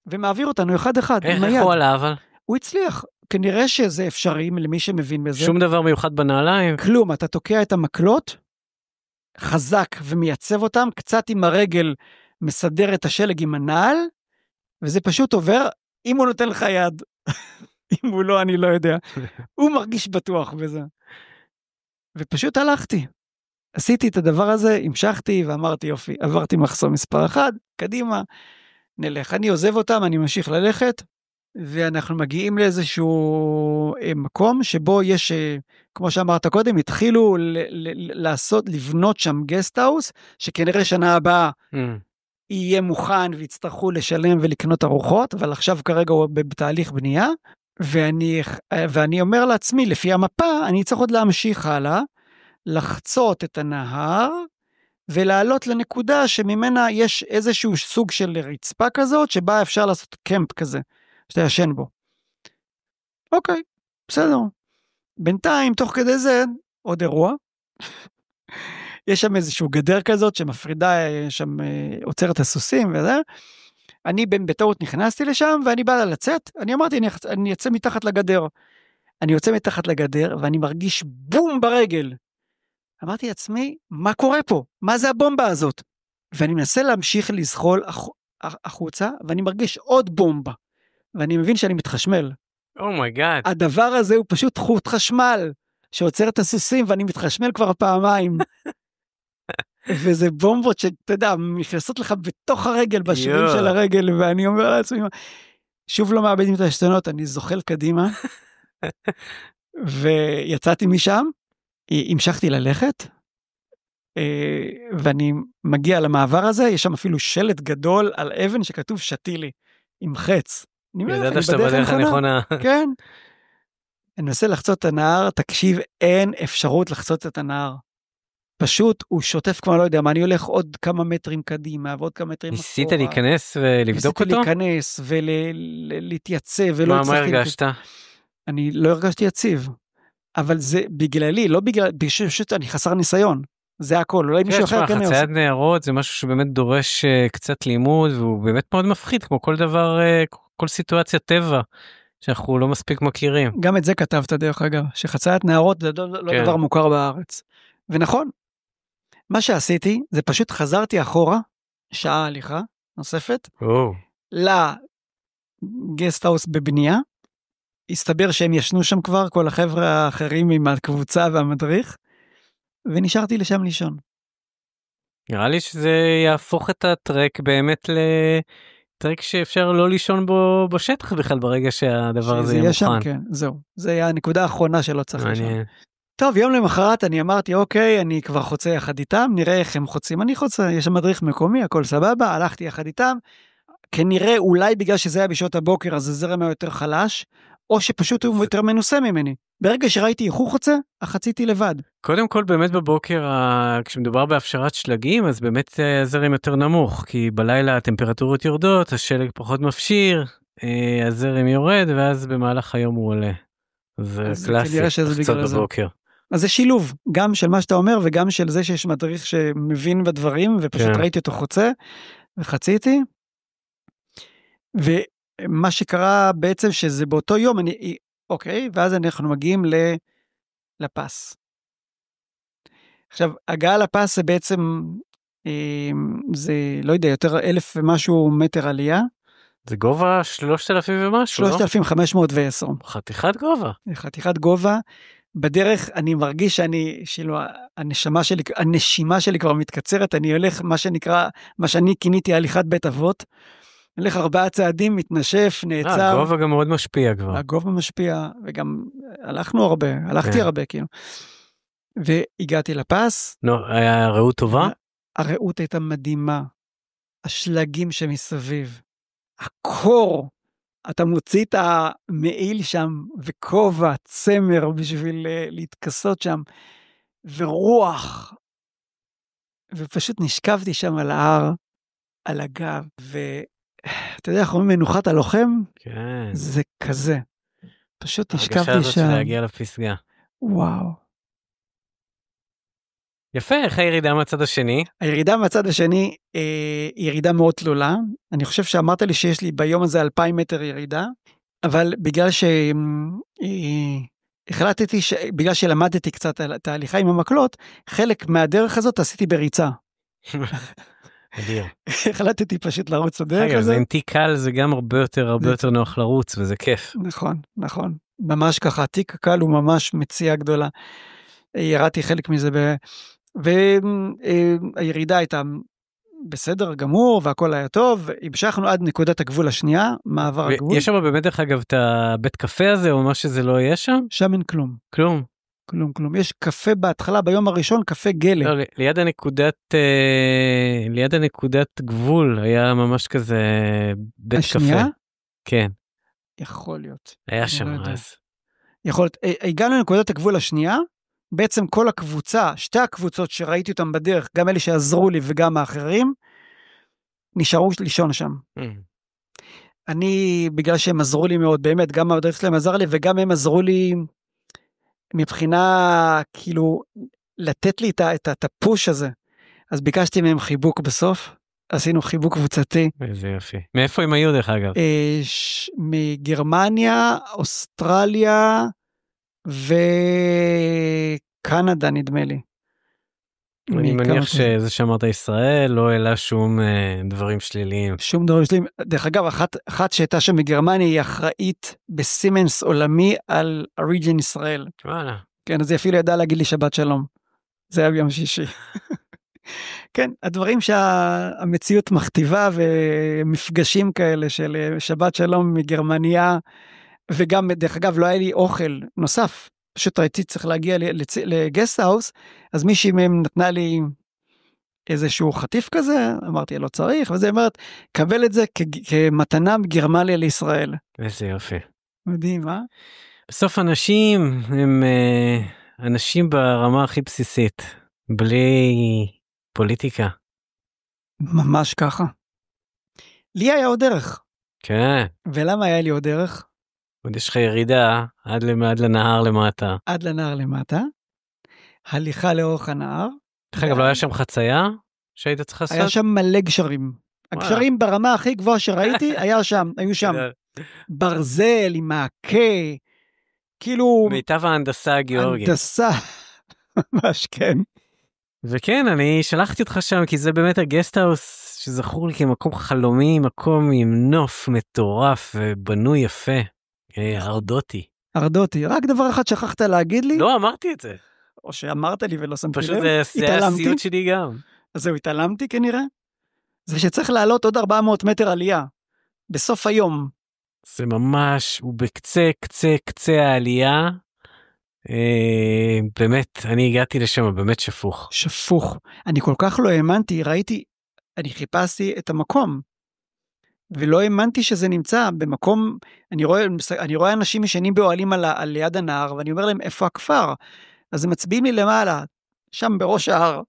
ומעביר אותנו אחד אחד. איך הוא עלה אבל? הוא הצליח. כנראה שזה אפשרי למי שמבין בזה. שום דבר מיוחד בנעליים? כלום, אתה תוקע את המקלות, חזק ומייצב אותם, קצת עם הרגל מסדר את השלג עם הנעל, וזה פשוט עובר, אם הוא נותן לך יד, אם הוא לא, אני לא יודע. הוא מרגיש בטוח בזה. ופשוט הלכתי. עשיתי את הדבר הזה, המשכתי ואמרתי יופי, עברתי מחסום מספר 1, קדימה, נלך. אני עוזב אותם, אני ממשיך ללכת, ואנחנו מגיעים לאיזשהו מקום שבו יש, כמו שאמרת קודם, התחילו לבנות שם גסטהאוס, שכנראה שנה הבאה יהיה מוכן ויצטרכו לשלם ולקנות ארוחות, אבל עכשיו כרגע הוא בתהליך בנייה, ואני אומר לעצמי, לפי המפה, אני צריך עוד להמשיך הלאה, לחצות את הנהר, ולעלות לנקודה שממנה יש איזשהו סוג של רצפה כזאת, שבה אפשר לעשות קמפ כזה, שאתה ישן בו. אוקיי, בסדר. בינתיים, תוך כדי זה, עוד אירוע. יש שם איזשהו גדר כזאת, שמפרידה, שם עוצרת הסוסים וזה. אני בטעות נכנסתי לשם, ואני בא לצאת, אני אמרתי, אני אצא מתחת לגדר. אני יוצא מתחת לגדר, ואני מרגיש בום ברגל. אמרתי לעצמי, מה קורה פה? מה זה הבומבה הזאת? ואני מנסה להמשיך לזחול החוצה, ואני מרגיש עוד בומבה. ואני מבין שאני מתחשמל. אומייגאד. הדבר הזה הוא פשוט חוט חשמל, שעוצר את הסוסים, ואני מתחשמל כבר פעמיים. וזה בומבות שאתה יודע, נכנסות לך בתוך הרגל, בשבילים של הרגל, ואני אומר לעצמי, שוב לא מאבדים את השתנות, אני זוחל קדימה, ויצאתי משם, המשכתי ללכת, ואני מגיע למעבר הזה, יש שם אפילו שלט גדול על אבן שכתוב שתילי, עם חץ. אני אומר לך, ידעת אני שאתה בדרך בדרך הנכונה. כן. אני מנסה לחצות את הנהר, תקשיב, אין אפשרות לחצות את הנהר. פשוט הוא שוטף כבר, לא יודע מה, אני הולך עוד כמה מטרים קדימה, ועוד כמה מטרים אחורה. ניסית להיכנס ולבדוק אותו? ניסיתי להיכנס ולהתייצב, ולא מה הצלחתי. הרגשת? אני לא הרגשתי יציב. אבל זה בגללי, לא בגלל, פשוט אני חסר ניסיון. זה הכל, אולי מישהו אחר כן עושה. חציית נהרות זה משהו שבאמת דורש קצת לימוד, והוא באמת מאוד מפחיד, כמו כל דבר, כל סיטואציה טבע, שאנחנו לא מספיק מכירים. גם את זה כתבת דרך אגב, שחציית נהרות זה לא דבר מוכר בארץ. ונכון, מה שעשיתי, זה פשוט חזרתי אחורה, שעה הליכה נוספת, לגסט-האוס בבנייה, הסתבר שהם ישנו שם כבר, כל החבר'ה האחרים עם הקבוצה והמדריך, ונשארתי לשם לישון. נראה לי שזה יהפוך את הטרק באמת לטרק שאפשר לא לישון בו בשטח בכלל ברגע שהדבר הזה יהיה שם, מוכן. כן, זהו. זה היה הנקודה האחרונה שלא צריך לישון. מעניין. טוב, יום למחרת אני אמרתי, אוקיי, אני כבר חוצה יחד איתם, נראה איך הם חוצים. אני חוצה, יש שם מדריך מקומי, הכל סבבה, הלכתי יחד איתם. כנראה אולי בגלל שזה היה בשעות הבוקר, אז הזרם היה יותר חלש, או שפשוט הוא יותר מנוסה ממני. ברגע שראיתי איך הוא חוצה, חציתי לבד. קודם כל באמת בבוקר, כשמדובר בהפשרת שלגים, אז באמת הזרם יותר נמוך, כי בלילה הטמפרטורות יורדות, השלג פחות מפשיר, הזרם יורד, ואז במהלך היום הוא עולה. זה קלאסי, קצת בבוקר. אז זה שילוב, גם של מה שאתה אומר, וגם של זה שיש מדריך שמבין בדברים, ופשוט ראיתי אותו חוצה, וחציתי. ומה שקרה בעצם שזה באותו יום, אוקיי, ואז אנחנו מגיעים לפס. עכשיו, הגעה לפס זה בעצם, זה לא יודע, יותר 1,000 ומשהו מטר עלייה. זה גובה 3,000 ומשהו, 3,510. חתיכת גובה. חתיכת גובה. בדרך אני מרגיש שאילו הנשימה שלי כבר מתקצרת, אני הולך מה שנקרא, מה שאני כיניתי הליכת בית אבות, הולך 4 צעדים, מתנשף, נעצר. הגובה גם מאוד משפיע כבר. הגובה משפיע, וגם הלכתי הרבה כאילו. והגעתי לפס. היה ראות טובה? הראות הייתה מדהימה. השלגים שמסביב. הקור. אתה מוציא את המעיל שם, וכובע, צמר, בשביל להתכסות שם. ורוח. ופשוט נשכבתי שם על ההר, על הגב, אתה יודע, אנחנו אומרים מנוחת הלוחם? כן. זה כזה. פשוט נשכבתי שם. הרגשה הזאת של להגיע לפסגה. וואו. יפה, איך הירידה מהצד השני? הירידה מהצד השני היא ירידה מאוד תלולה. אני חושב שאמרת לי שיש לי ביום הזה 2,000 מטר ירידה, אבל בגלל החלטתי, בגלל שלמדתי קצת את ההליכה עם המקלות, חלק מהדרך הזאת עשיתי בריצה. אדיר. החלטתי פשוט לרוץ הדרך הזאת. הזה. זה אינטי קל, זה גם הרבה יותר נוח לרוץ, וזה כיף. נכון. ממש ככה, תיק קל הוא ממש מציאה גדולה. ירדתי חלק מזה, והירידה הייתה בסדר גמור, והכל היה טוב, המשכנו עד נקודת הגבול השנייה, מעבר הגבול. יש שם באמת דרך אגב את הבית קפה הזה, או מה שזה לא יהיה שם? שם אין כלום. כלום. יש קפה בהתחלה, ביום הראשון, קפה גלם. לא, ליד הנקודת גבול היה ממש כזה בית השנייה? קפה. כן. יכול להיות. היה שם אז. יכול להיות. הגענו לנקודת הגבול השנייה, בעצם כל הקבוצה, 2 הקבוצות שראיתי אותם בדרך, גם אלה שעזרו לי וגם האחרים, נשארו לישון שם. אני, בגלל שהם עזרו לי מאוד, באמת, גם הדרך שלהם עזר לי, וגם הם עזרו לי מבחינה, כאילו, לתת לי את הפוש הזה. אז ביקשתי מהם חיבוק בסוף, עשינו חיבוק קבוצתי. איזה יופי. מאיפה הם היו דרך אגב? מגרמניה, אוסטרליה, וקנדה נדמה לי. אני מניח שזה שאמרת ישראל לא העלה שום דברים שליליים. שום דברים שליליים. דרך אגב, אחת שהייתה שם מגרמניה היא אחראית בסימנס עולמי על הריג'ן ישראל. וואלה. כן, אז היא אפילו ידעה להגיד לי שבת שלום. זה היה ביום שישי. כן, הדברים שהמציאות מכתיבה ומפגשים כאלה של שבת שלום מגרמניה, וגם דרך אגב לא היה לי אוכל נוסף. פשוט הייתי צריך להגיע לגסט האוס, אז מישהי מהם נתנה לי איזשהו חטיף כזה, אמרתי, לא צריך, וזה אומרת, קבל את זה כמתנה מגרמניה לישראל. איזה יופי. מדהים, אה? בסוף אנשים הם אנשים ברמה הכי בסיסית, בלי פוליטיקה. ממש ככה. לי היה עוד דרך. כן. ולמה היה לי עוד דרך? עוד יש לך ירידה עד לנהר למטה. עד לנהר למטה, הליכה לאורך הנהר. דרך אגב, לא היה שם חצייה שהיית צריך לעשות? היה שם מלא גשרים. הגשרים ברמה הכי גבוהה שראיתי, היו שם ברזל עם מעקה, כאילו... מיטב ההנדסה הגיאורגית. הנדסה, ממש כן. וכן, אני שלחתי אותך שם, כי זה באמת הגסטהאוס שזכור לי כמקום חלומי, מקום עם נוף מטורף ובנוי יפה. ארדוטי. ארדוטי, רק דבר אחד שכחת להגיד לי? לא, אמרתי את זה. או שאמרת לי ולא שמתי לב. פשוט זה היה הסיוט שלי גם. אז זהו, התעלמתי כנראה. זה שצריך לעלות עוד 400 מטר עלייה, בסוף היום. זה ממש, הוא קצה העלייה. באמת, אני הגעתי לשם, באמת שפוך. שפוך. אני כל כך לא האמנתי, אני חיפשתי את המקום, ולא האמנתי שזה נמצא במקום, אני רואה אנשים ישנים באוהלים על יד הנהר, ואני אומר להם, איפה הכפר? אז הם מצביעים לי למעלה, שם בראש ההר.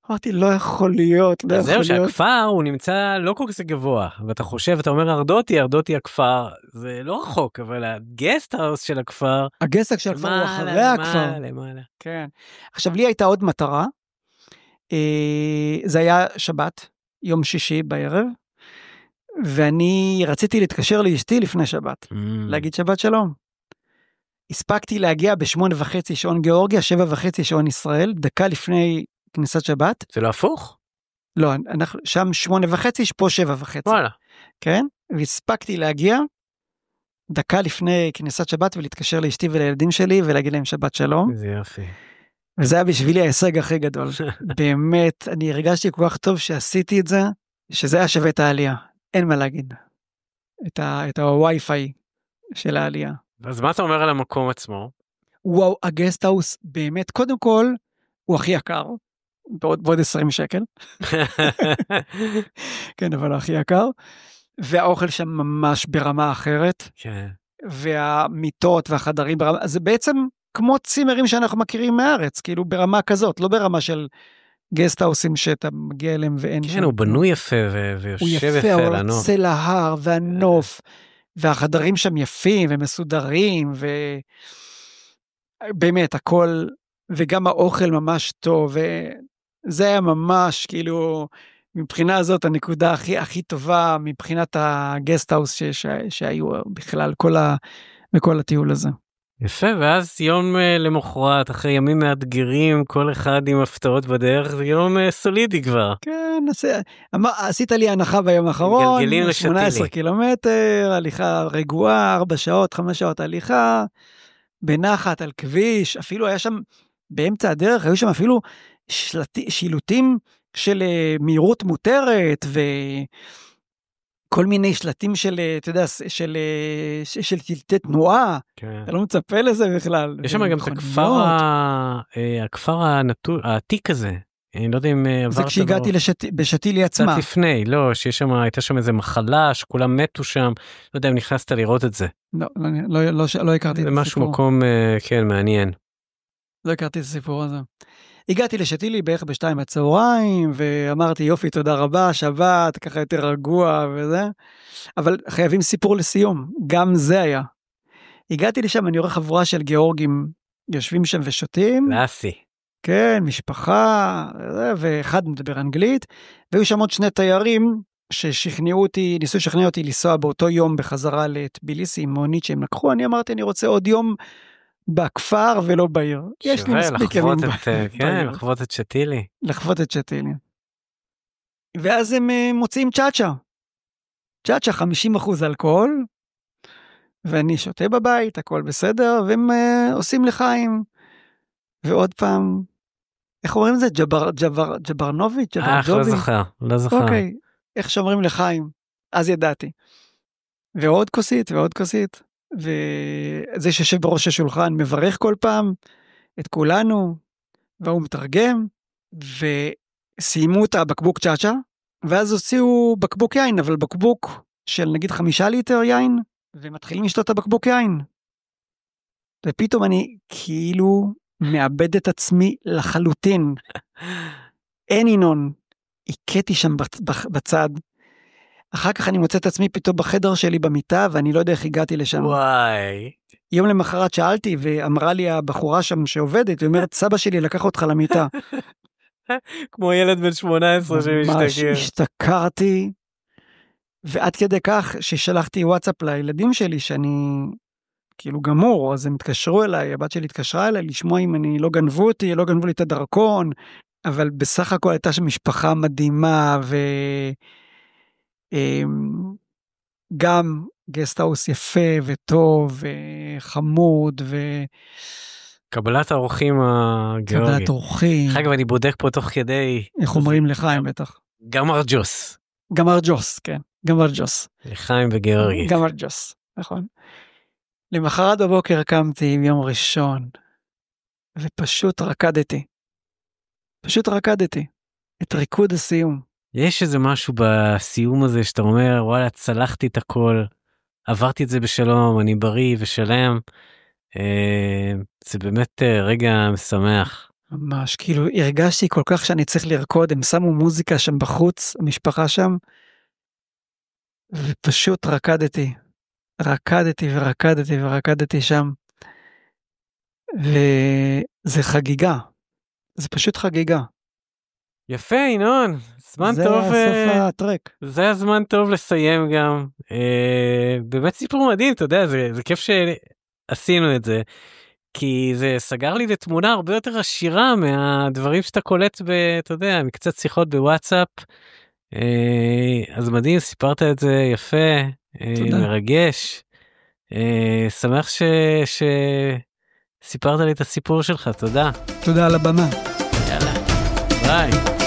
אמרתי, לא יכול להיות, לא יכול להיות. זהו, שהכפר הוא נמצא לא כל כך גבוה, ואתה חושב, אתה אומר ארדוטי הכפר, זה לא רחוק, אבל הגסטהאוס של הכפר, הגסטהאוס של הכפר הוא אחרי הכפר. למעלה. כן. עכשיו, לי הייתה עוד מטרה, זה היה שבת, יום שישי בערב, ואני רציתי להתקשר לאשתי לפני שבת, להגיד שבת שלום. הספקתי להגיע ב8:30 שעון גיאורגיה, 7:30 שעון ישראל, דקה לפני כניסת שבת. זה לא הפוך? לא, אנחנו שם 8:30, פה 7:30. וואלה. כן? והספקתי להגיע דקה לפני כניסת שבת ולהתקשר לאשתי ולילדים שלי ולהגיד להם שבת שלום. זה יופי. וזה היה בשבילי ההישג הכי גדול. באמת, אני הרגשתי כל כך טוב שעשיתי את זה, שזה היה שווה את העלייה. אין מה להגיד. את הווי-פיי של העלייה. אז מה אתה אומר על המקום עצמו? וואו, הגסטהאוס באמת, קודם כל, הוא הכי יקר. בעוד 20 שקל. כן, אבל הכי יקר. והאוכל שם ממש ברמה אחרת. כן. והמיטות והחדרים ברמה, זה בעצם כמו צימרים שאנחנו מכירים מארץ, כאילו ברמה כזאת, לא ברמה של גסטהאוסים שאתה מגיע אליהם ואין שם. כן, הוא בנוי יפה ויושב יפה על הנוף. הוא יפה, הוא יוצא להר והנוף, והחדרים שם יפים ומסודרים, ובאמת הכל, וגם האוכל ממש טוב, וזה היה ממש כאילו, מבחינה הזאת הנקודה הכי טובה, מבחינת הגסטהאוס שהיו בכלל בכל הטיול הזה. יפה, ואז יום למחרת, אחרי ימים מאתגרים, כל אחד עם הפתעות בדרך, זה יום סולידי כבר. כן, עשית לי הנחה ביום האחרון, 18 קילומטר, הליכה רגועה, 4 שעות, 5 שעות הליכה, בנחת על כביש, אפילו היה שם, באמצע הדרך, היו שם אפילו שילוטים של מהירות מותרת, כל מיני שלטים של, אתה יודע, של תלתי תנועה, אתה לא מצפה לזה בכלל. יש שם גם את הכפר העתיק הזה, אני לא יודע אם עברת... זה כשהגעתי בשתילי עצמה. קצת לפני, לא, הייתה שם איזה מחלה, שכולם מתו שם, לא יודע אם נכנסת לראות את זה. לא הכרתי את זה משהו מקום, כן, מעניין. לא הכרתי את הסיפור הזה. הגעתי לשתילי בערך ב2 בצהריים, ואמרתי יופי, תודה רבה, שבת, ככה יותר רגוע וזה, אבל חייבים סיפור לסיום, גם זה היה. הגעתי לשם, אני רואה חבורה של גיאורגים, יושבים שם ושותים. קלאסי. כן, משפחה, ואחד מדבר אנגלית, והיו שם עוד 2 תיירים, ניסו לשכנע אותי לנסוע באותו יום בחזרה לטביליסי, עם מונית שהם לקחו, אני אמרתי, אני רוצה עוד יום, בכפר ולא בעיר. יש לי מספיק ימים בעיר. כן, לחוות את שתילי. לחוות את שתילי. ואז הם מוצאים צ'אצ'ה. צ'אצ'ה 50% אלכוהול, ואני שותה בבית, הכל בסדר, והם עושים לחיים. ועוד פעם, איך אומרים את זה? ג'ברנוביץ'? לא זוכר. אוקיי, איך שאומרים לחיים. אז ידעתי. ועוד כוסית, ועוד כוסית. וזה שיושב בראש השולחן מברך כל פעם את כולנו, והוא מתרגם, סיימו את הבקבוק צ'אצ'ה, ואז הוציאו בקבוק יין, אבל בקבוק של נגיד 5 ליטר יין, ומתחילים לשתות את הבקבוק יין. ופתאום אני כאילו מאבד את עצמי לחלוטין. אין ינון, עיקתי שם בצד. אחר כך אני מוצא את עצמי פתאום בחדר שלי במיטה, ואני לא יודע איך הגעתי לשם. וואי. יום למחרת שאלתי, ואמרה לי הבחורה שם שעובדת, היא אומרת, סבא שלי לקח אותך למיטה. כמו ילד בן 18 שמשתכר. ממש השתכרתי, ועד כדי כך ששלחתי וואטסאפ לילדים שלי, שאני כאילו גמור, אז הם התקשרו אליי, הבת שלי התקשרה אליי, לשמוע אם אני לא גנבו אותי, לא גנבו לי את הדרכון, אבל בסך הכל הייתה שם משפחה מדהימה, וגם גסטהאוס יפה וטוב וחמוד קבלת האורחים הגיאורגית. קבלת אורחים. אגב, אני בודק פה תוך כדי. איך אומרים לחיים בטח? גמר ג'וס. גמר ג'וס, כן. גמר ג'וס. לחיים וגיאורגית. גמר ג'וס, נכון. למחרת בבוקר קמתי ביום ראשון, ופשוט רקדתי. פשוט רקדתי. את ריקוד הסיום. יש איזה משהו בסיום הזה שאתה אומר, וואלה, צלחתי את הכל, עברתי את זה בשלום, אני בריא ושלם. זה באמת רגע משמח. ממש, כאילו הרגשתי כל כך שאני צריך לרקוד, הם שמו מוזיקה שם בחוץ, המשפחה שם, ופשוט רקדתי. רקדתי ורקדתי ורקדתי שם. וזה חגיגה. זה פשוט חגיגה. יפה, ינון. זמן טוב. זה סוף הטרק. זה הזמן טוב לסיים גם. באמת סיפור מדהים, אתה יודע, זה כיף שעשינו את זה. כי זה סגר לי לתמונה הרבה יותר עשירה מהדברים שאתה קולט אתה יודע, מקצת שיחות בוואטסאפ. אז מדהים, סיפרת את זה יפה, מרגש. שמח שסיפרת לי את הסיפור שלך, תודה. תודה על הבמה. יאללה, ביי.